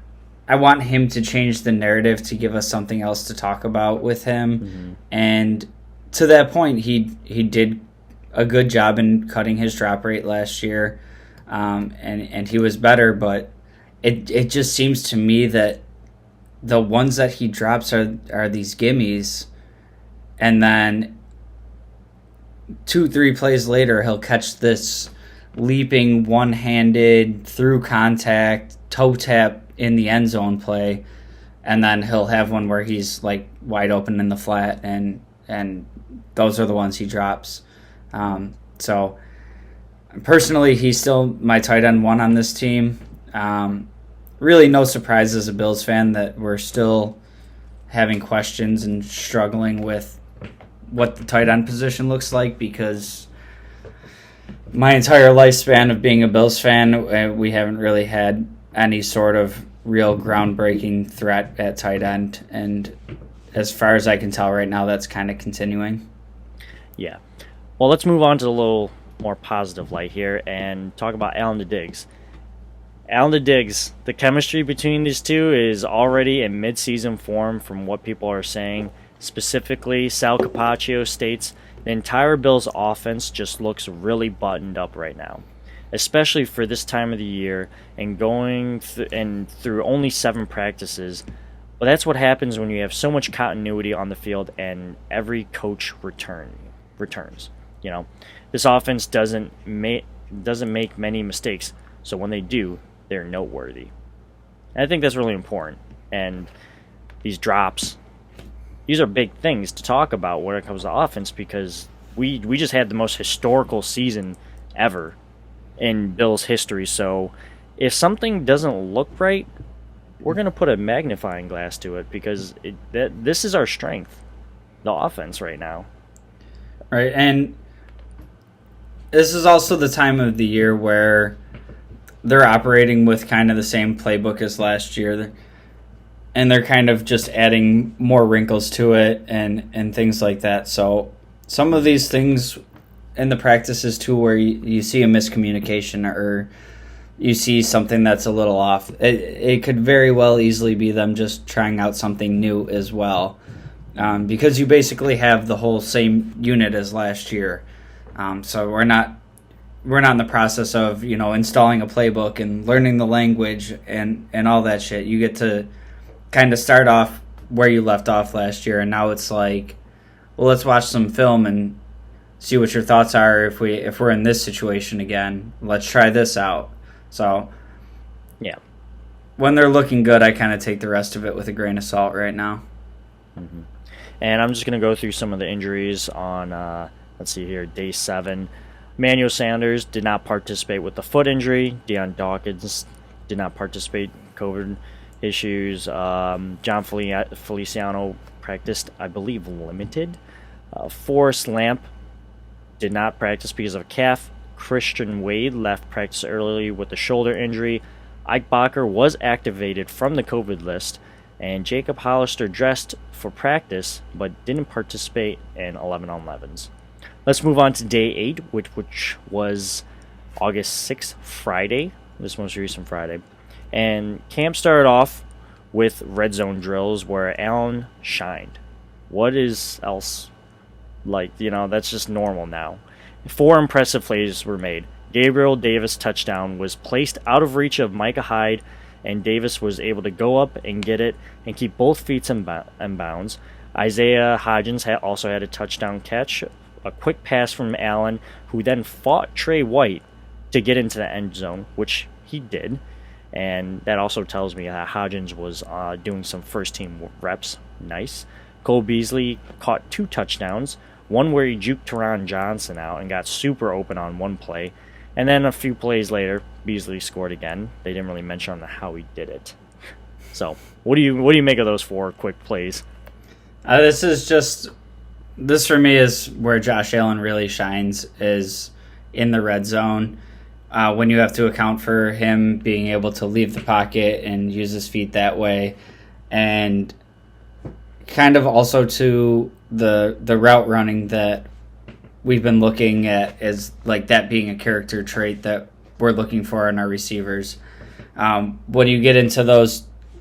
him to change the narrative to give us something else to talk about with him. Mm-hmm. And to that point, he did a good job in cutting his drop rate last year, and he was better. But it just seems to me that the ones that he drops are these gimmies, and then 2-3 plays later he'll catch this leaping one-handed through contact toe tap in the end zone play, and then he'll have one where he's like wide open in the flat, and those are the ones he drops. So personally, he's still my tight end 1 on this team. Really no surprise as a Bills fan that we're still having questions and struggling with what the tight end position looks like, because my entire lifespan of being a Bills fan, we haven't really had any sort of real groundbreaking threat at tight end, and as far as I can tell right now, that's kind of continuing. Yeah. Well, let's move on to a little more positive light here and talk about Allen to Diggs. Allen to Diggs, the chemistry between these two is already in mid-season form from what people are saying. Specifically, Sal Capaccio states the entire Bills offense just looks really buttoned up right now, especially for this time of the year and going through only 7 practices. But that's what happens when you have so much continuity on the field and every coach returns. You know, this offense doesn't make many mistakes, so when they do, they're noteworthy. And I think that's really important. And these drops, these are big things to talk about when it comes to offense, because we just had the most historical season ever in Bills history. So if something doesn't look right, we're going to put a magnifying glass to it, because this is our strength, the offense right now. Right, and this is also the time of the year where they're operating with kind of the same playbook as last year, and they're kind of just adding more wrinkles to it and things like that. So some of these things in the practices too, where you see a miscommunication or you see something that's a little off, it could very well easily be them just trying out something new as well, because you basically have the whole same unit as last year. So we're not in the process of, installing a playbook and learning the language and all that shit. You get to kind of start off where you left off last year, and now it's like, well, let's watch some film and see what your thoughts are if we're in this situation again. Let's try this out. So yeah, when they're looking good, I kind of take the rest of it with a grain of salt right now. Mm-hmm. And I'm just going to go through some of the injuries on, let's see here, day 7. Emmanuel Sanders did not participate with the foot injury. Dion Dawkins did not participate, COVID issues. Jon Feliciano practiced, I believe, limited. Forrest Lamp did not practice because of a calf. Christian Wade left practice early with a shoulder injury. Ike Boettger was activated from the COVID list. And Jacob Hollister dressed for practice but didn't participate in 11-on-11s. Let's move on to day 8, which was August 6th, Friday, this most recent Friday. And camp started off with red zone drills where Allen shined. What is else? That's just normal now. 4 impressive plays were made. Gabriel Davis' touchdown was placed out of reach of Micah Hyde, and Davis was able to go up and get it and keep both feet in bounds. Isaiah Hodgins also had a touchdown catch, a quick pass from Allen, who then fought Trey White to get into the end zone, which he did. And that also tells me that Hodgins was doing some first-team reps. Nice. Cole Beasley caught 2 touchdowns, one where he juked Teron Johnson out and got super open on one play. And then a few plays later, Beasley scored again. They didn't really mention how he did it. So, what do you make of those 4 quick plays? This for me is where Josh Allen really shines, is in the red zone. When you have to account for him being able to leave the pocket and use his feet that way, and kind of also to the route running that we've been looking at as like that being a character trait that we're looking for in our receivers. When you get into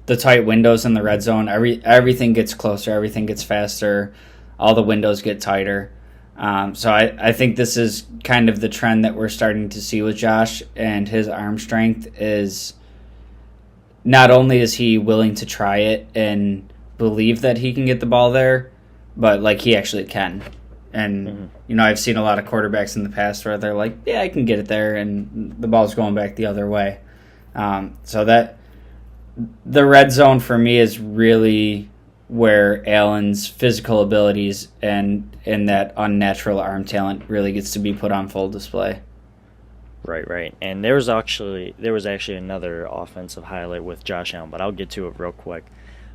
the tight windows in the red zone, everything gets closer, everything gets faster, all the windows get tighter. So I think this is kind of the trend that we're starting to see with Josh, and his arm strength is not only is he willing to try it and believe that he can get the ball there, but like he actually can. And, I've seen a lot of quarterbacks in the past where they're like, yeah, I can get it there, and the ball's going back the other way. So that the red zone for me is really where Allen's physical abilities and that unnatural arm talent really gets to be put on full display. Right. And there was actually another offensive highlight with Josh Allen, but I'll get to it real quick.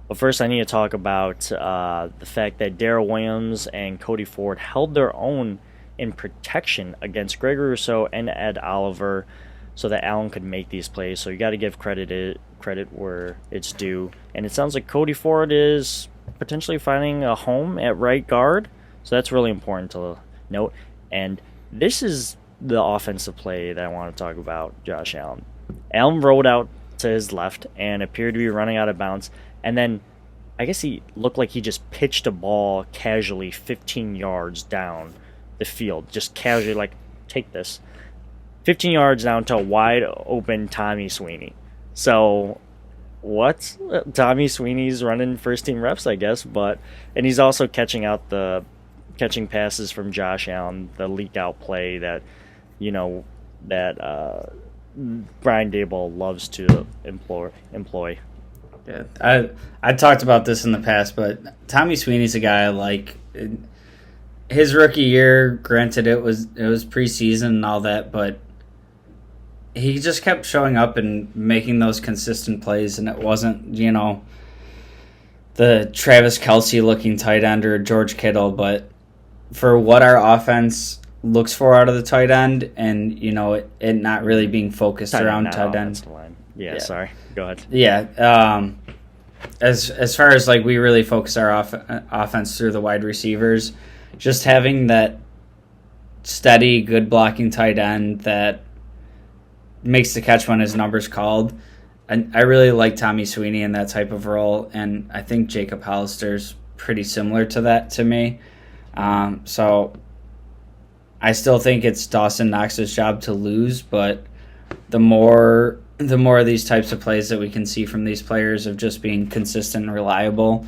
But first, I need to talk about the fact that Darrell Williams and Cody Ford held their own in protection against Gregory Rousseau and Ed Oliver so that Allen could make these plays. So you got to give credit where it's due. And it sounds like Cody Ford is potentially finding a home at right guard. So that's really important to note. And this is the offensive play that I want to talk about, Josh Allen. Allen rolled out to his left and appeared to be running out of bounds. And then I guess he looked like he just pitched a ball casually 15 yards down the field. Just casually, like, take this. 15 yards down to a wide open Tommy Sweeney. So, what? Tommy Sweeney's running first team reps, I guess. And he's also catching passes from Josh Allen, the leak out play that, Brian Daboll loves to employ. Yeah, I talked about this in the past, but Tommy Sweeney's a guy like his rookie year. Granted, it was preseason and all that, but he just kept showing up and making those consistent plays, and it wasn't the Travis Kelce looking tight end or George Kittle, but for what our offense looks for out of the tight end, and it not really being focused around tight end. Yeah, sorry. Go ahead. Yeah. As far as like we really focus our offense through the wide receivers, just having that steady, good blocking tight end that makes the catch when his number's called. And I really like Tommy Sweeney in that type of role, and I think Jacob Hollister's pretty similar to that to me. So I still think it's Dawson Knox's job to lose, but the more of these types of plays that we can see from these players of just being consistent and reliable,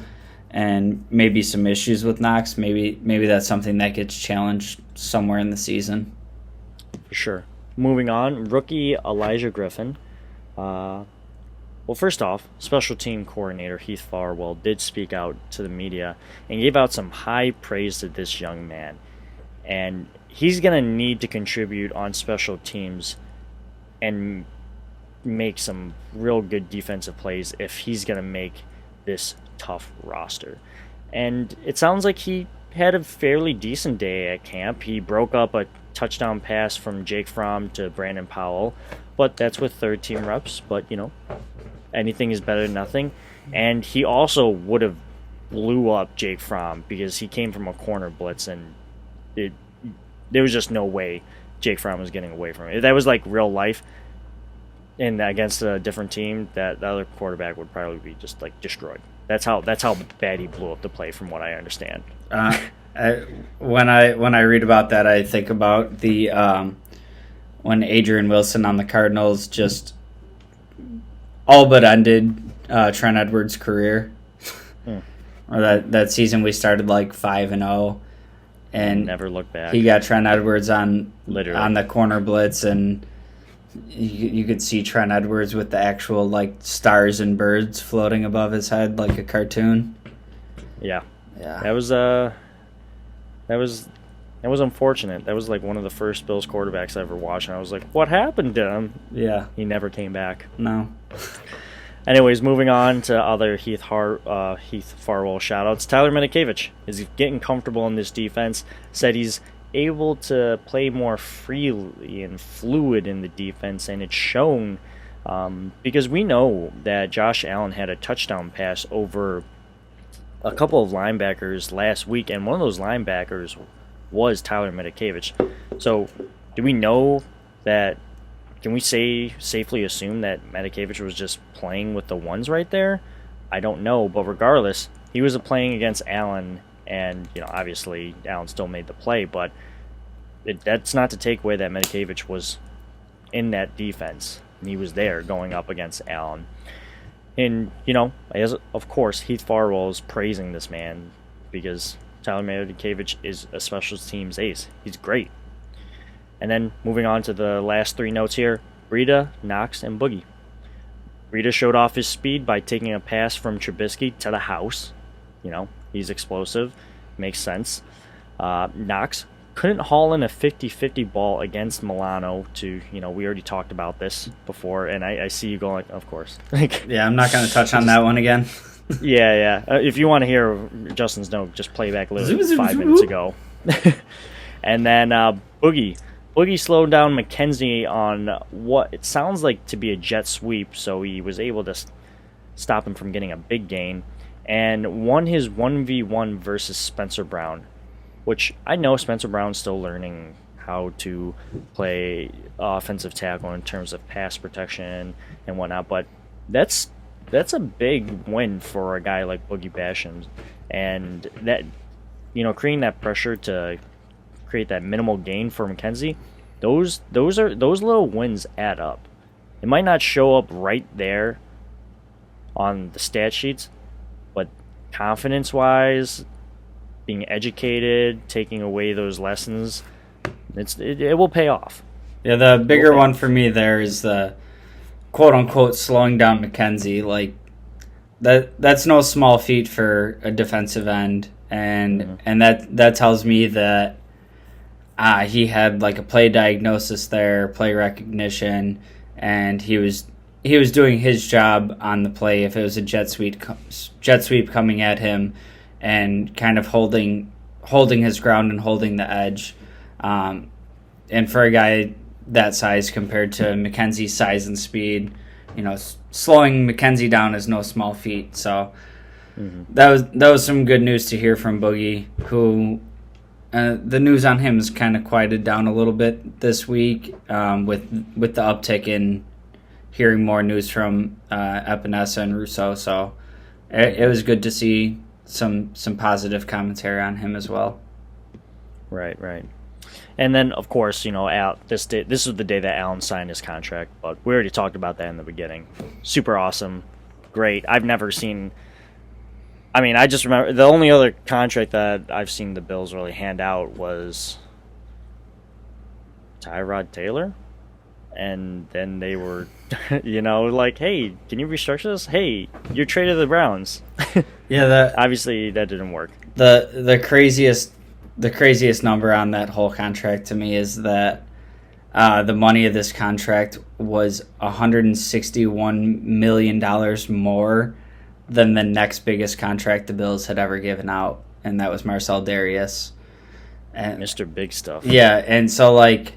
and maybe some issues with Knox, maybe that's something that gets challenged somewhere in the season. For sure. Moving on, rookie Elijah Griffin. Well, first off, special team coordinator Heath Farwell did speak out to the media and gave out some high praise to this young man. And he's going to need to contribute on special teams and make some real good defensive plays if he's going to make this tough roster. And it sounds like he had a fairly decent day at camp. He broke up a touchdown pass from Jake Fromm to Brandon Powell, but that's with third team reps. But, anything is better than nothing. And he also would have blew up Jake Fromm because he came from a corner blitz, and there was just no way Jake Fromm was getting away from it. If that was like real life and against a different team, that the other quarterback would probably be just like destroyed. That's how bad he blew up the play, from what I understand. When I read about that, I think about the when Adrian Wilson on the Cardinals just all but ended Trent Edwards' career. Or that season we started like 5-0, and never looked back. He got Trent Edwards on Literally the corner blitz, and you could see Trent Edwards with the actual like stars and birds floating above his head like a cartoon. Yeah. That was unfortunate. That was like one of the first Bills quarterbacks I ever watched, and I was like, what happened to him? Yeah. He never came back. No. Anyways, moving on to other Heath Farwell shout-outs. Tyler Minikevich is getting comfortable in this defense. Said he's able to play more freely and fluid in the defense, and it's shown because we know that Josh Allen had a touchdown pass over a couple of linebackers last week, and one of those linebackers was Tyler Minikevich. So do we know that? Can we safely assume that Minikevich was just playing with the ones right there? I don't know, but regardless, he was playing against Allen And, obviously Allen still made the play, but that's not to take away that Medikevich was in that defense. And he was there going up against Allen. And, of course, Heath Farwell is praising this man because Tyler Medikevich is a special teams ace. He's great. And then moving on to the last three notes here, Breida, Knox, and Boogie. Breida showed off his speed by taking a pass from Trubisky to the house. He's explosive. Makes sense. Knox couldn't haul in a 50-50 ball against Milano to, we already talked about this before, and I see you going, of course. Yeah, I'm not going to touch on that one again. Yeah. If you want to hear Justin's note, just play back literally 5 minutes ago. And then Boogie. Boogie slowed down McKenzie on what it sounds like to be a jet sweep, so he was able to stop him from getting a big gain, and won his 1v1 versus Spencer Brown, which I know Spencer Brown's still learning how to play offensive tackle in terms of pass protection and whatnot, but that's a big win for a guy like Boogie Basham, and that, creating that pressure to create that minimal gain for McKenzie, those little wins add up. It might not show up right there on the stat sheets, but confidence-wise, being educated, taking away those lessons, it will pay off. Yeah, the bigger one for me there is the quote-unquote slowing down McKenzie. Like, that's no small feat for a defensive end, and that tells me that he had like a play diagnosis there, play recognition, and he was doing his job on the play. If it was a jet sweep coming at him, and kind of holding his ground and holding the edge, and for a guy that size compared to McKenzie's size and speed, slowing McKenzie down is no small feat. So that was some good news to hear from Boogie, who. The news on him has kind of quieted down a little bit this week with the uptick in hearing more news from Epinesa and Rousseau. So it was good to see some positive commentary on him as well. Right. And then, of course, this was the day that Allen signed his contract, but we already talked about that in the beginning. Super awesome. Great. I've never seen... I just remember the only other contract that I've seen the Bills really hand out was Tyrod Taylor. And then they were, like, hey, can you restructure this? Hey, you're traded to the Browns. Yeah, obviously that didn't work. The craziest number on that whole contract to me is that the money of this contract was $161 million more than the next biggest contract the Bills had ever given out, and that was Marcel Darius. And Mr. Big Stuff. Yeah, and so, like,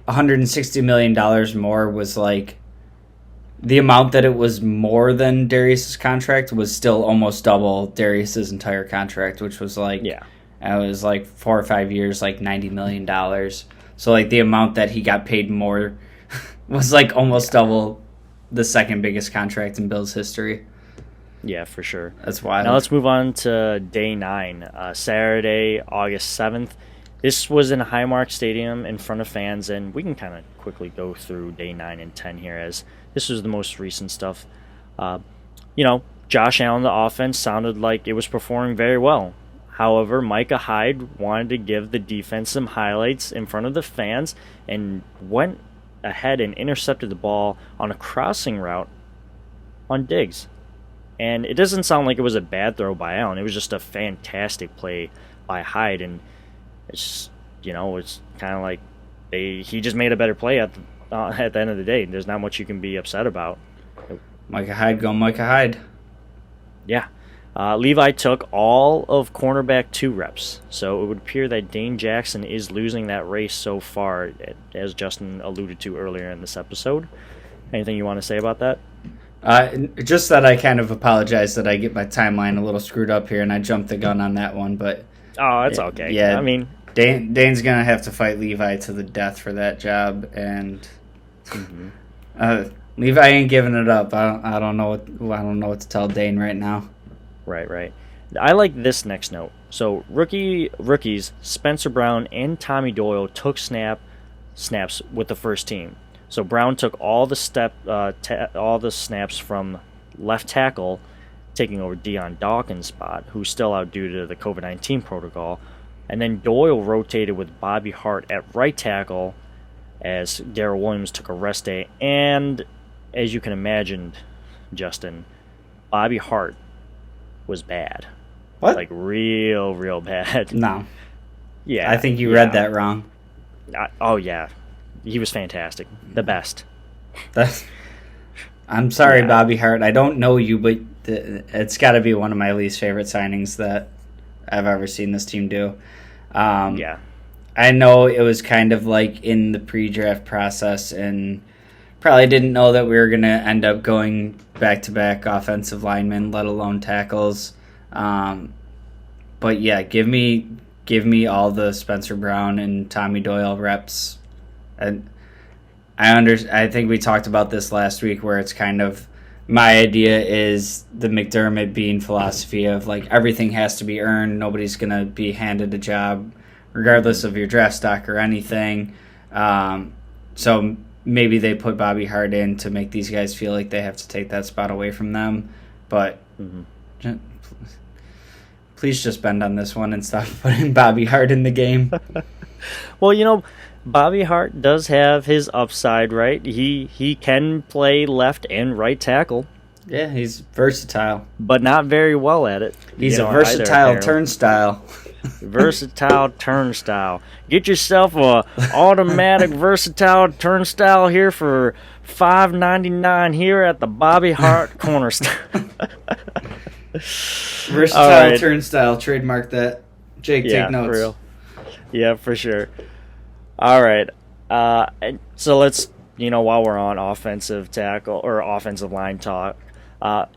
$160 million more was, like, the amount that it was more than Darius's contract was still almost double Darius's entire contract, which was, like, it was, like, 4 or 5 years, like, $90 million. So, like, the amount that he got paid more was, like, almost double the second biggest contract in Bills history. Yeah, for sure. That's wild. Now let's move on to day 9, Saturday, August 7th. This was in Highmark Stadium in front of fans, and we can kind of quickly go through day 9 and 10 here, as this was the most recent stuff. Josh Allen, the offense, sounded like it was performing very well. However, Micah Hyde wanted to give the defense some highlights in front of the fans and went ahead and intercepted the ball on a crossing route on Diggs. And it doesn't sound like it was a bad throw by Allen. It was just a fantastic play by Hyde, and it's it's kind of like he just made a better play at the end of the day. There's not much you can be upset about. Micah Hyde, go Micah Hyde. Yeah. Levi took all of cornerback 2 reps, so it would appear that Dane Jackson is losing that race so far, as Justin alluded to earlier in this episode. Anything you want to say about that? Just that I kind of apologize that I get my timeline a little screwed up here and I jumped the gun on that one, but that's okay. Yeah, Dane's gonna have to fight Levi to the death for that job, and Levi ain't giving it up. I don't know what to tell Dane right now. Right. I like this next note. So rookies Spencer Brown and Tommy Doyle took snaps with the first team. So Brown took all the snaps from left tackle, taking over Dion Dawkins' spot, who's still out due to the COVID-19 protocol. And then Doyle rotated with Bobby Hart at right tackle as Darrell Williams took a rest day. And as you can imagine, Justin, Bobby Hart was bad. What? Like real bad. No. Yeah. I think you read that wrong. Oh, yeah. He was fantastic. The best. I'm sorry, Yeah. Bobby Hart. I don't know you, but it's got to be one of my least favorite signings that I've ever seen this team do. Yeah. I know it was kind of like in the pre-draft process and probably didn't know that we were going to end up going back-to-back offensive linemen, let alone tackles. But yeah, give me all the Spencer Brown and Tommy Doyle reps. And I think we talked about this last week where it's kind of my idea is the McDermott Bean philosophy of like everything has to be earned. Nobody's going to be handed a job regardless of your draft stock or anything. So maybe they put Bobby Hart in to make these guys feel like they have to take that spot away from them. But please just bend on this one and stop putting Bobby Hart in the game. Well, Bobby Hart does have his upside, right? He can play left and right tackle. Yeah, he's versatile. But not very well at it. He's a versatile turnstile. Versatile turnstile. Get yourself a automatic versatile turnstile here for $5.99 here at the Bobby Hart Corner Store. Versatile turnstile. Trademark that. Jake, take notes. For real. Yeah, for sure. All right. So let's, while we're on offensive tackle or offensive line talk,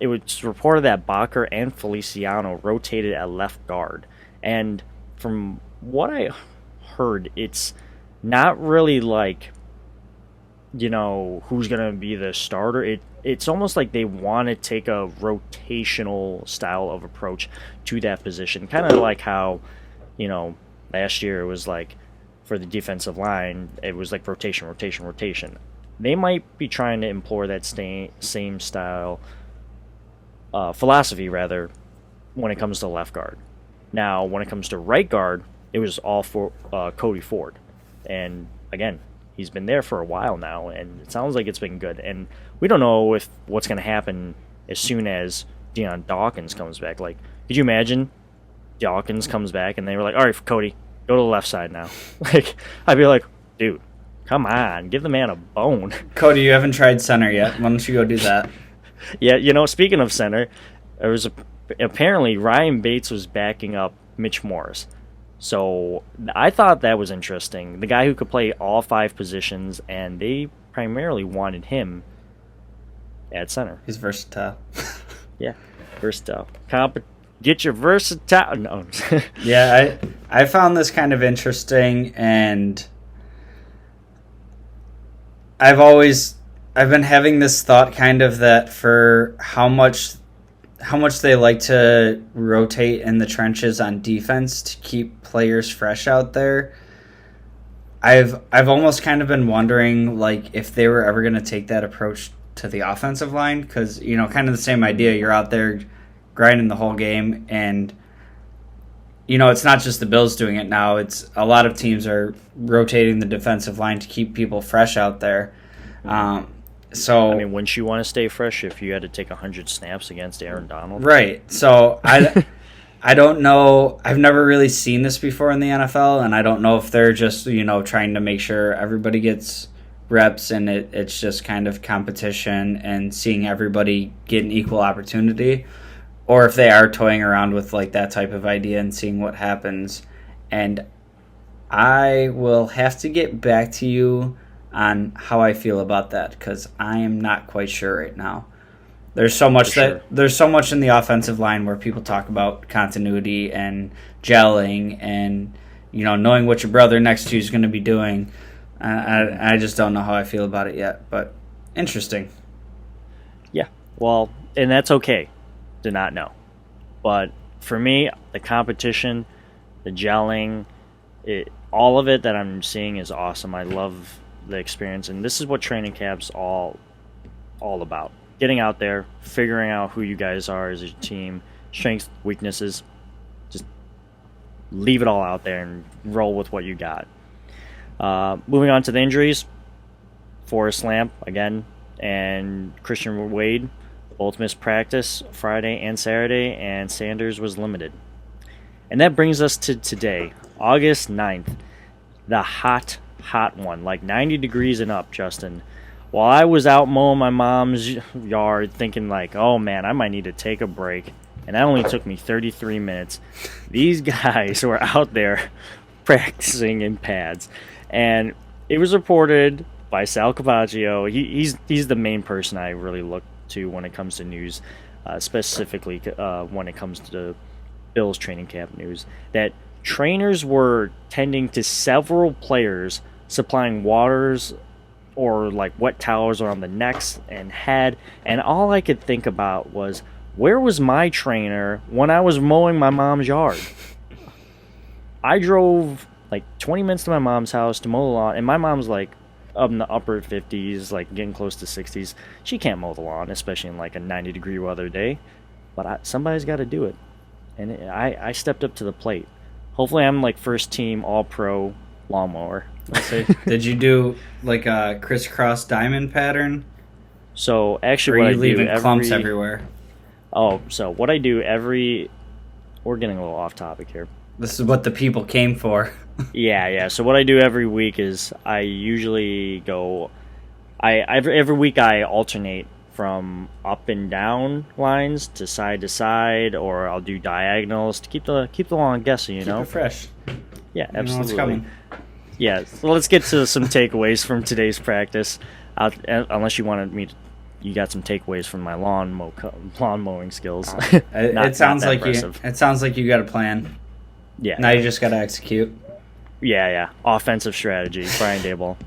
it was reported that Boettger and Feliciano rotated at left guard. And from what I heard, it's not really like, who's going to be the starter. It's almost like they want to take a rotational style of approach to that position. Kind of like how, last year it was like for the defensive line, it was like rotation. They might be trying to employ that same style, philosophy rather, when it comes to left guard. Now, when it comes to right guard, it was all for Cody Ford. And again, he's been there for a while now, and it sounds like it's been good. And we don't know what's going to happen as soon as Dion Dawkins comes back. Like, could you imagine Dawkins comes back and they were like, all right, Cody, go to the left side now. Like, I'd be like, dude, come on, give the man a bone. Cody, you haven't tried center yet. Why don't you go do that? Yeah, speaking of center, there was apparently Ryan Bates was backing up Mitch Morris. So I thought that was interesting. The guy who could play all 5 positions, and they primarily wanted him at center. He's versatile. Yeah, versatile. Get your versatile. No. Yeah, I found this kind of interesting, and I've been having this thought kind of that for how much they like to rotate in the trenches on defense to keep players fresh out there. I've almost kind of been wondering like if they were ever going to take that approach to the offensive line, because kind of the same idea. You're out there grinding the whole game, and it's not just the Bills doing it now. It's a lot of teams are rotating the defensive line to keep people fresh out there. So I mean, wouldn't you want to stay fresh if you had to take 100 snaps against Aaron Donald? Right. So I don't know. I've never really seen this before in the NFL, and I don't know if they're just trying to make sure everybody gets reps and it's just kind of competition and seeing everybody get an equal opportunity, or if they are toying around with like that type of idea and seeing what happens. And I will have to get back to you on how I feel about that, because I am not quite sure right now. There's so much there's so much in the offensive line where people talk about continuity and gelling and knowing what your brother next to you is going to be doing. I just don't know how I feel about it yet, but interesting. Yeah, well, and that's okay to not know. But for me, the competition, the gelling, all of it that I'm seeing is awesome. I love the experience, and this is what training camp's all about. Getting out there, figuring out who you guys are as a team, strengths, weaknesses, just leave it all out there and roll with what you got. Moving on to the injuries, Forrest Lamp, again, and Christian Wade both missed practice Friday and Saturday, and Sanders was limited. And that brings us to today, August 9th, the hot one, like 90 degrees and up, Justin. While I was out mowing my mom's yard thinking like, oh man, I might need to take a break, and that only took me 33 minutes, these guys were out there practicing in pads. And it was reported by Sal Capaccio. He's the main person I really look to when it comes to news, specifically when it comes to the Bills training camp news, that trainers were tending to several players supplying waters or like wet towels around the necks and head, and all I could think about was, where was my trainer when I was mowing my mom's yard? I drove like 20 minutes to my mom's house to mow the lawn, and my mom's like up in the upper 50s, like getting close to 60s. She can't mow the lawn, especially in like a 90-degree weather day, but somebody's got to do it, and I stepped up to the plate. Hopefully I'm like first team all-pro lawnmower. Did you do like a crisscross diamond pattern? So actually, or what are you leaving clumps everywhere? Oh, so what I do we're getting a little off topic here. This is what the people came for. Yeah. So what I do every week is I usually go. Every week I alternate from up and down lines to side, or I'll do diagonals to keep the lawn guessing. You know, keep it fresh. Yeah, absolutely. You know what's coming. Yeah, so let's get to some takeaways from today's practice. Unless you wanted me to, you got some takeaways from my lawn mowing skills. It sounds like you got a plan. Yeah. Now you just got to execute. Yeah. Offensive strategy, Brian Daboll.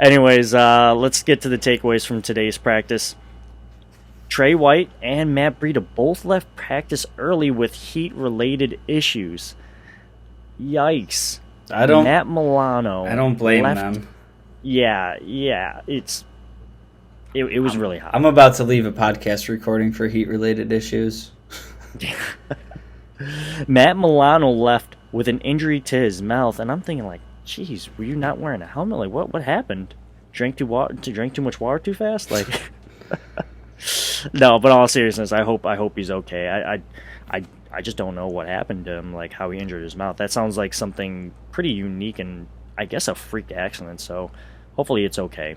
Anyways, let's get to the takeaways from today's practice. Trey White and Matt Breida both left practice early with heat-related issues. Yikes. Matt Milano. I don't blame them. Yeah. It was really hot. I'm about to leave a podcast recording for heat-related issues. Matt Milano left with an injury to his mouth, and I'm thinking like, geez, were you not wearing a helmet? Like, what happened? Drank too much water too fast? Like, no. But in all seriousness, I hope he's okay. I just don't know what happened to him, like how he injured his mouth. That sounds like something pretty unique and I guess a freak accident. So hopefully it's okay.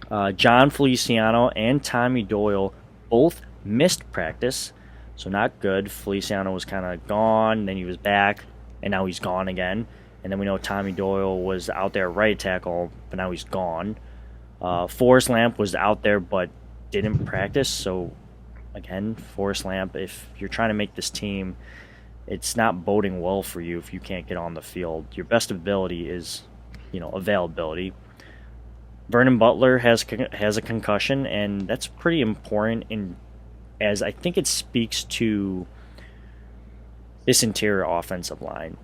Jon Felicano and Tommy Doyle both missed practice, so not good. Feliciano was kind of gone, then he was back, and now he's gone again. And then we know Tommy Doyle was out there right tackle, but now he's gone. Forrest Lamp was out there but didn't practice, so again, Forrest Lamp, if you're trying to make this team, it's not boding well for you if you can't get on the field. Your best ability is, availability. Vernon Butler has a concussion, and that's pretty important as I think it speaks to this interior offensive line.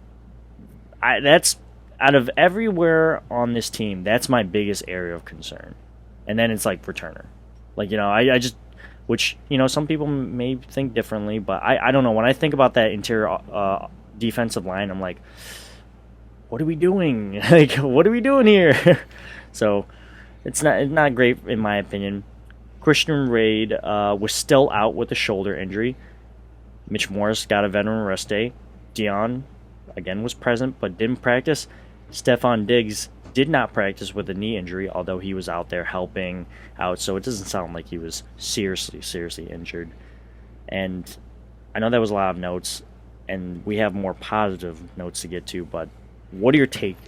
That's out of everywhere on this team, that's my biggest area of concern. And then it's like returner. Like, I just, which, some people may think differently, but I don't know. When I think about that interior defensive line, I'm like, what are we doing? Like, what are we doing here? So it's not great in my opinion. Christian Wade was still out with a shoulder injury. Mitch Morris got a veteran rest day. Dion, again, was present but didn't practice. Stefon Diggs did not practice with a knee injury, although he was out there helping out, so it doesn't sound like he was seriously injured. And I know that was a lot of notes, and we have more positive notes to get to, but what are your takes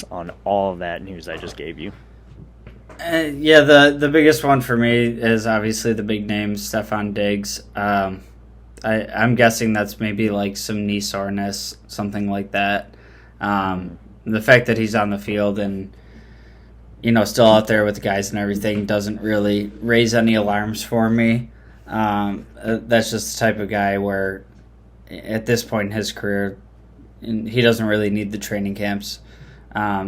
on all of that news I just gave you? The biggest one for me is obviously the big name, Stefon Diggs. I'm guessing that's maybe like some knee soreness, something like that. The fact that he's on the field and, still out there with the guys and everything doesn't really raise any alarms for me. That's just the type of guy where at this point in his career, he doesn't really need the training camps.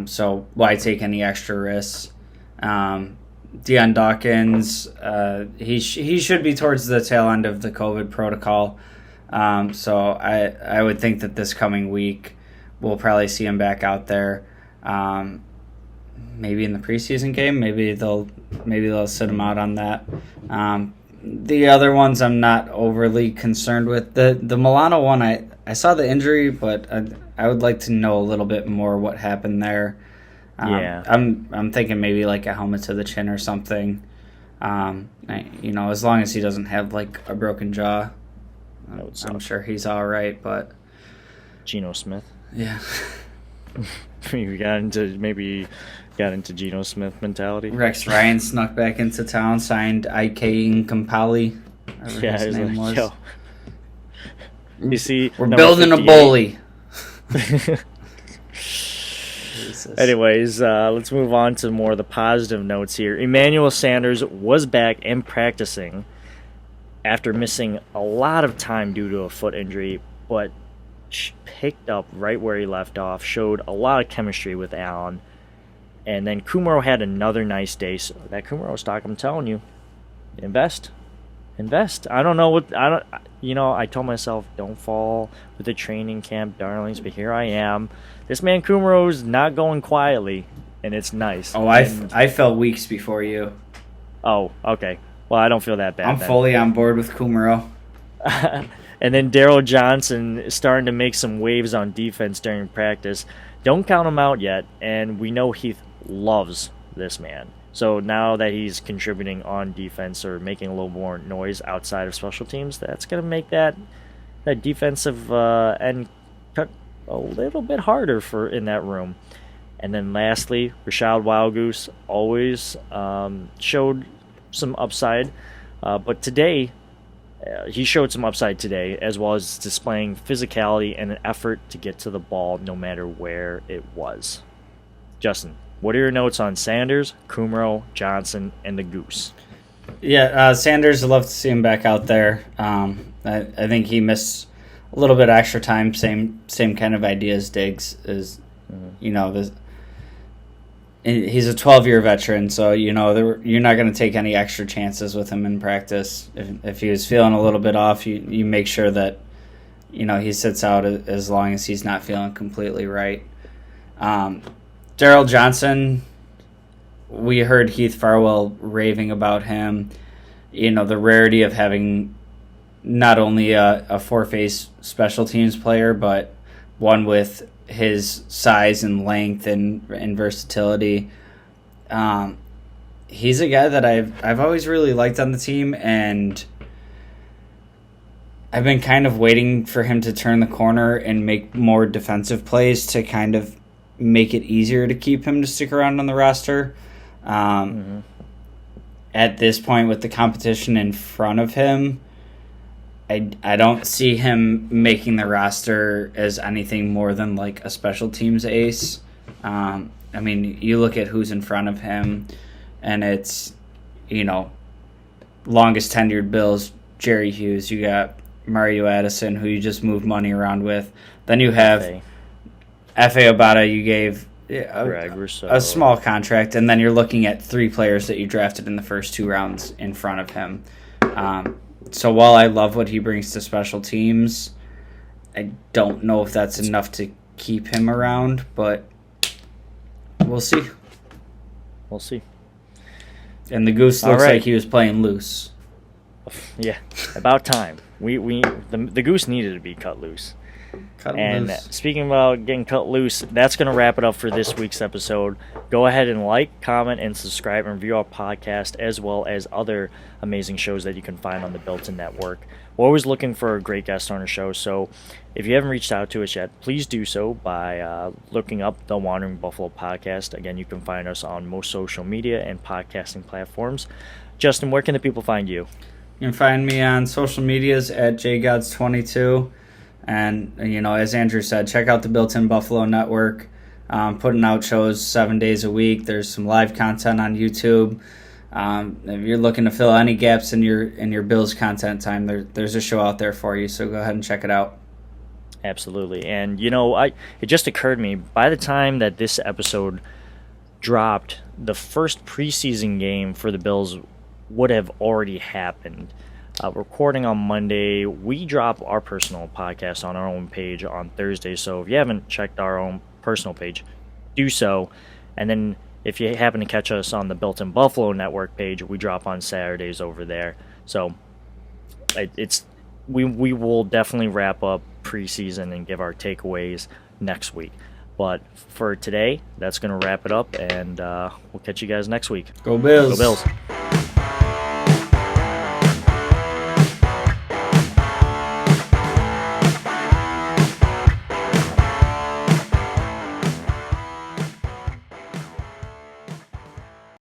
So why take any extra risks? Dion Dawkins, he should be towards the tail end of the COVID protocol. So I would think that this coming week we'll probably see him back out there. Maybe in the preseason game, maybe they'll sit him out on that. The other ones I'm not overly concerned with. The Milano one, I saw the injury, but I would like to know a little bit more what happened there. I'm thinking maybe like a helmet to the chin or something. As long as he doesn't have like a broken jaw, I'm sure he's all right. But Geno Smith. Yeah. You got into Geno Smith mentality. Rex Ryan snuck back into town, signed Ike Boettger. Yeah, his name was. Yo. You see, we're building a bully. Anyways, let's move on to more of the positive notes here. Emmanuel Sanders was back and practicing after missing a lot of time due to a foot injury, but picked up right where he left off, showed a lot of chemistry with Allen. And then Kumaro had another nice day. So that Kumaro stock, I'm telling you, invest. I don't know what I told myself don't fall with the training camp darlings, but here I am. This man Kumaro's not going quietly, and it's nice. Oh, I felt weeks before you. Oh, okay. Well, I don't feel that bad. I'm fully on board with Kumaro. And then Daryl Johnson is starting to make some waves on defense during practice. Don't count him out yet, and we know Heath loves this man. So now that he's contributing on defense or making a little more noise outside of special teams, that's going to make that defensive end cut a little bit harder in that room. And then lastly, Rashad Wildgoose always showed some upside, but today he showed some upside today, as well as displaying physicality and an effort to get to the ball no matter where it was. Justin, what are your notes on Sanders, Kumaro, Johnson, and the Goose? Yeah, Sanders, I'd love to see him back out there. I think he missed a little bit of extra time. Same kind of idea as Diggs is. He's a 12-year veteran, so you're not going to take any extra chances with him in practice. If he was feeling a little bit off, you make sure that he sits out as long as he's not feeling completely right. Daryl Johnson, we heard Heath Farwell raving about him. The rarity of having not only a four-face special teams player, but one with his size and length and versatility. He's a guy that I've always really liked on the team, and I've been kind of waiting for him to turn the corner and make more defensive plays to kind of make it easier to keep him to stick around on the roster. At this point, with the competition in front of him, I don't see him making the roster as anything more than like a special teams ace. You look at who's in front of him, and it's, longest tenured Bills, Jerry Hughes. You got Mario Addison, who you just moved money around with. Then you have F.A. Obata, you gave a small contract, and then you're looking at three players that you drafted in the first two rounds in front of him. So while I love what he brings to special teams, I don't know if that's enough to keep him around, but we'll see. We'll see. And the Goose looks like he was playing loose. Yeah, about time. The Goose needed to be cut loose. Speaking about getting cut loose, that's going to wrap it up for this week's episode. Go ahead and like, comment, and subscribe and review our podcast, as well as other amazing shows that you can find on the Built-In Network. We're always looking for a great guest on our show, so if you haven't reached out to us yet, please do so by looking up the Wandering Buffalo podcast. Again, you can find us on most social media and podcasting platforms. Justin, where can the people find you? You can find me on social medias at jgods22. And, as Andrew said, check out the Built-In Buffalo Network. Putting out shows 7 days a week. There's some live content on YouTube. If you're looking to fill any gaps in your Bills content time, there's a show out there for you. So go ahead and check it out. Absolutely. And, it just occurred to me, by the time that this episode dropped, the first preseason game for the Bills would have already happened. Recording on Monday, we drop our personal podcast on our own page on Thursday. So if you haven't checked our own personal page, do so. And then if you happen to catch us on the Built in Buffalo Network page, we drop on Saturdays over there. So we will definitely wrap up preseason and give our takeaways next week. But for today, that's going to wrap it up, and we'll catch you guys next week. Go Bills. Go Bills.